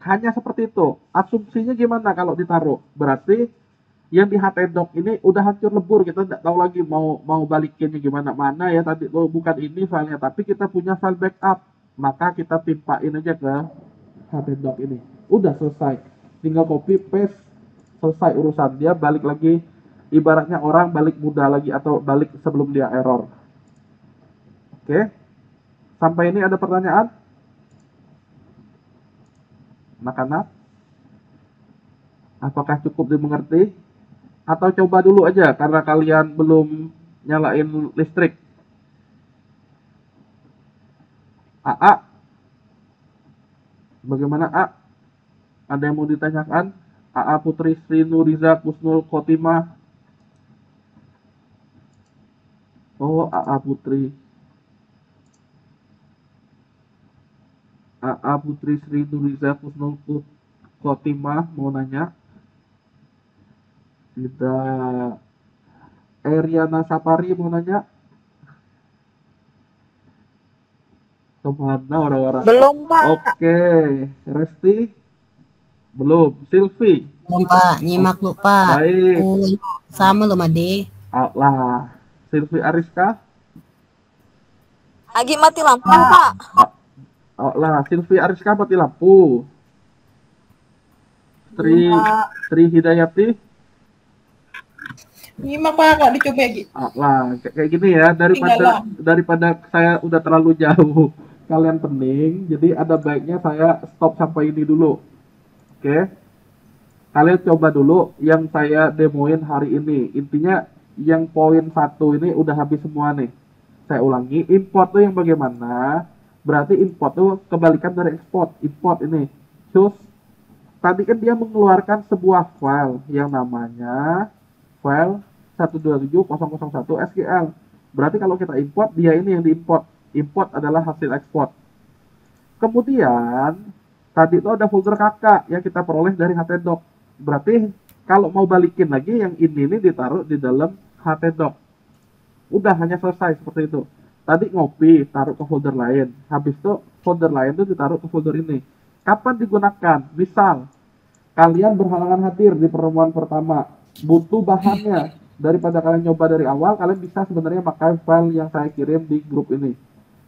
Hanya seperti itu. Asumsinya gimana kalau ditaruh? Berarti yang di htdoc ini udah hancur lebur, kita tidak tahu lagi mau balikinnya gimana. Mana ya tadi, bukan ini filenya, tapi kita punya file backup, maka kita timpain aja ke htdoc ini. Udah selesai, tinggal copy paste, selesai urusan. Dia balik lagi, ibaratnya orang balik muda lagi atau balik sebelum dia error. Oke, sampai ini ada pertanyaan? Anak-anak, apakah cukup dimengerti? Atau coba dulu aja karena kalian belum nyalain listrik. AA, bagaimana A? Ada yang mau ditanyakan? AA Putri Sri Nuriza Kusnul Khotimah. Oh, AA Putri. AA Putri Sri Nuriza Kusnul Khotimah mau nanya. Tidak. Eriana Sapari mau nanya. Kemana orang-orang? Belum, Pak. Oke. Resti? Belum. Silvi? Belum Pak, nyimak lu Pak. Baik. Oh, sama lo Made. Lah. Silvi Ariska? Lagi mati lampu, Pak. Lah. Silvi Ariska mati lampu. Tri Hidayati? Nyimak Pak, nggak dicoba lagi. Lah, kayak gini ya, daripada saya udah terlalu jauh kalian pening, jadi ada baiknya saya stop sampai ini dulu. Oke? Kalian coba dulu yang saya demoin hari ini. Intinya yang poin 1 ini udah habis semua nih. Saya ulangi, import tuh yang bagaimana? Berarti import tuh kebalikan dari export. Import ini. Terus tadi kan dia mengeluarkan sebuah file yang namanya file 127.001 SQL. Berarti kalau kita import, dia ini yang diimport. Import adalah hasil ekspor. Kemudian, tadi itu ada folder kakak yang kita peroleh dari htdoc. Berarti, kalau mau balikin lagi, yang ini ditaruh di dalam htdoc. Udah, hanya selesai seperti itu. Tadi ngopi, taruh ke folder lain. Habis itu, folder lain itu ditaruh ke folder ini. Kapan digunakan? Misal, kalian berhalangan hadir di pertemuan pertama. Butuh bahannya. Daripada kalian nyoba dari awal, kalian bisa sebenarnya pakai file yang saya kirim di grup ini.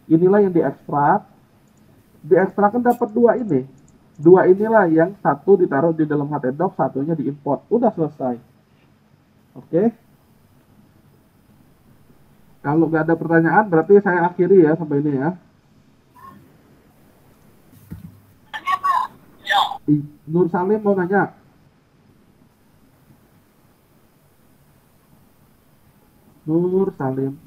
Inilah yang diekstrak. Diekstrak kan dapat 2 ini. 2 inilah yang satu ditaruh di dalam htdoc, satunya diimport. Udah selesai. Oke? Kalau nggak ada pertanyaan, berarti saya akhiri ya sampai ini ya. Nur Salim mau nanya. Nur Salim.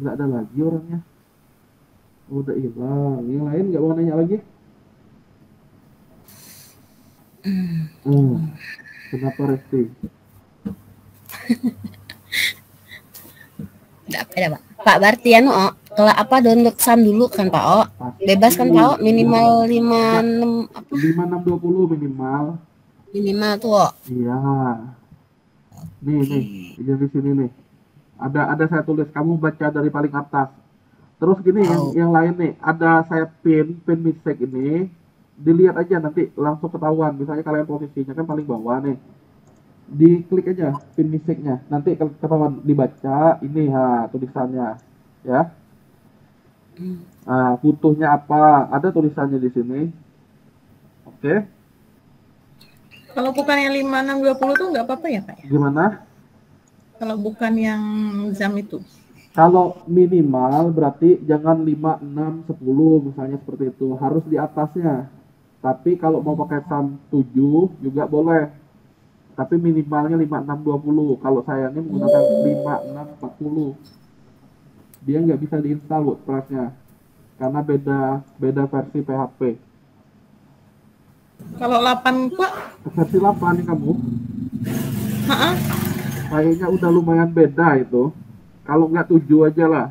Nggak ada lagi orangnya. Udah hilang. Yang lain nggak mau nanya lagi? Kenapa Resti? Enggak apa ya, Pak. Pak berarti anu, kalau apa download SAM dulu kan, Pak O. Bebas kan, Pak O, minimal 56 apa? 5620 minimal. Minimal tuh, O. Iya. Nih, ini di sini nih. Ada saya tulis, kamu baca dari paling atas. Terus gini, yang lain nih, ada saya pin mistake ini. Dilihat aja nanti langsung ketahuan. Misalnya kalian posisinya kan paling bawah nih. Diklik aja pin mistake-nya. Nanti ketahuan dibaca ini tulisannya, ya. Nah, butuhnya apa? Ada tulisannya di sini. Oke. Kalau bukan yang 5620 tuh nggak apa-apa ya, Pak? Ya? Gimana? Kalau bukan yang ZAM itu. Kalau minimal berarti jangan 5, 6, 10 misalnya seperti itu. Harus di atasnya. Tapi kalau mau pakai SAM 7 juga boleh. Tapi minimalnya 5, 6, 20. Kalau saya ini menggunakan 5, 6, 40. Dia nggak bisa diinstal WordPress-nya. Karena beda versi PHP. Kalau 8, Pak? Versi 8 nih kamu. Heeh. Kayaknya udah lumayan beda itu. Kalau nggak 7 aja lah.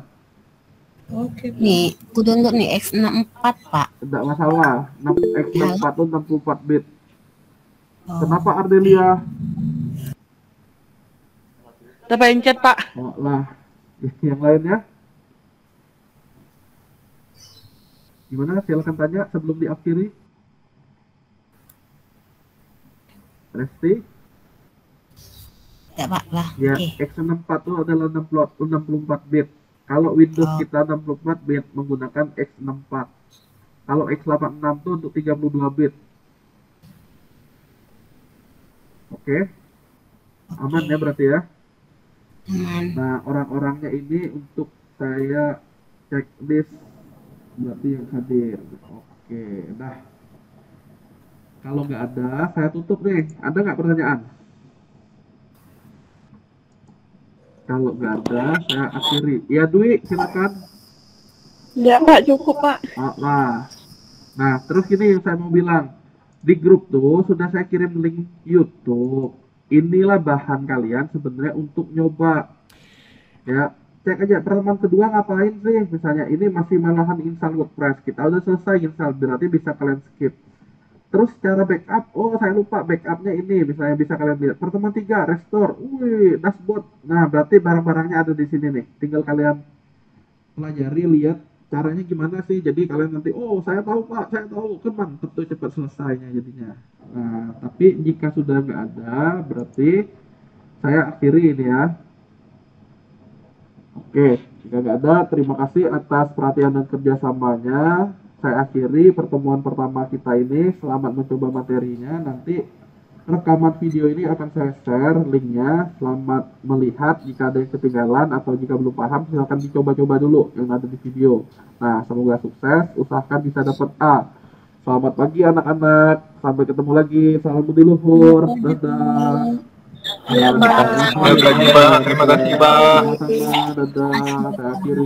Oke. Nih, aku download nih X64, Pak. Tidak masalah. X64 itu 64 bit. Kenapa Ardelia? Udah pencet, Pak. Oh, lah. Yang lainnya? Gimana? Silakan tanya sebelum diakhiri. Resti? Ya, Pak, lah. Ya, Oke. X64 itu adalah 64 bit. Kalau Windows kita 64 bit menggunakan X64. Kalau X86 itu untuk 32 bit. Oke. Aman ya berarti ya? Aman. Nah, orang-orangnya ini untuk saya checklist berarti yang hadir. Oke, dah. Kalau nggak ada, saya tutup nih. Ada nggak pertanyaan? Kalau nggak ada, saya akhiri. Ya, Dwi, silakan. Ya Pak, cukup Pak. Nah, nah, terus gini yang saya mau bilang. Di grup tuh sudah saya kirim link YouTube. Inilah bahan kalian sebenarnya untuk nyoba. Ya, cek aja pertemuan kedua ngapain sih? Misalnya ini masih malahan install WordPress. Kita udah selesai install, berarti bisa kalian skip. Terus cara backup, oh saya lupa backupnya ini, misalnya bisa kalian lihat. Pertemuan 3, restore, wih, dashboard. Nah, berarti barang-barangnya ada di sini nih. Tinggal kalian pelajari, lihat caranya gimana sih. Jadi kalian nanti, oh saya tahu Pak, saya tahu, kan mantep tuh cepat selesainya jadinya. Nah, tapi jika sudah nggak ada, berarti saya akhiri ini ya. Oke, jika nggak ada, terima kasih atas perhatian dan kerjasamanya. Saya akhiri pertemuan pertama kita ini. Selamat mencoba materinya. Nanti rekaman video ini akan saya share linknya. Selamat melihat. Jika ada yang ketinggalan atau jika belum paham, silahkan dicoba-coba dulu yang ada di video. Nah, semoga sukses. Usahakan bisa dapat A. Selamat pagi anak-anak. Sampai ketemu lagi. Salam budi luhur. Dadah. Iya, Pak. Terima kasih, Pak. Terima kasih, Pak. Sama-sama. Dadah. Saya akhiri.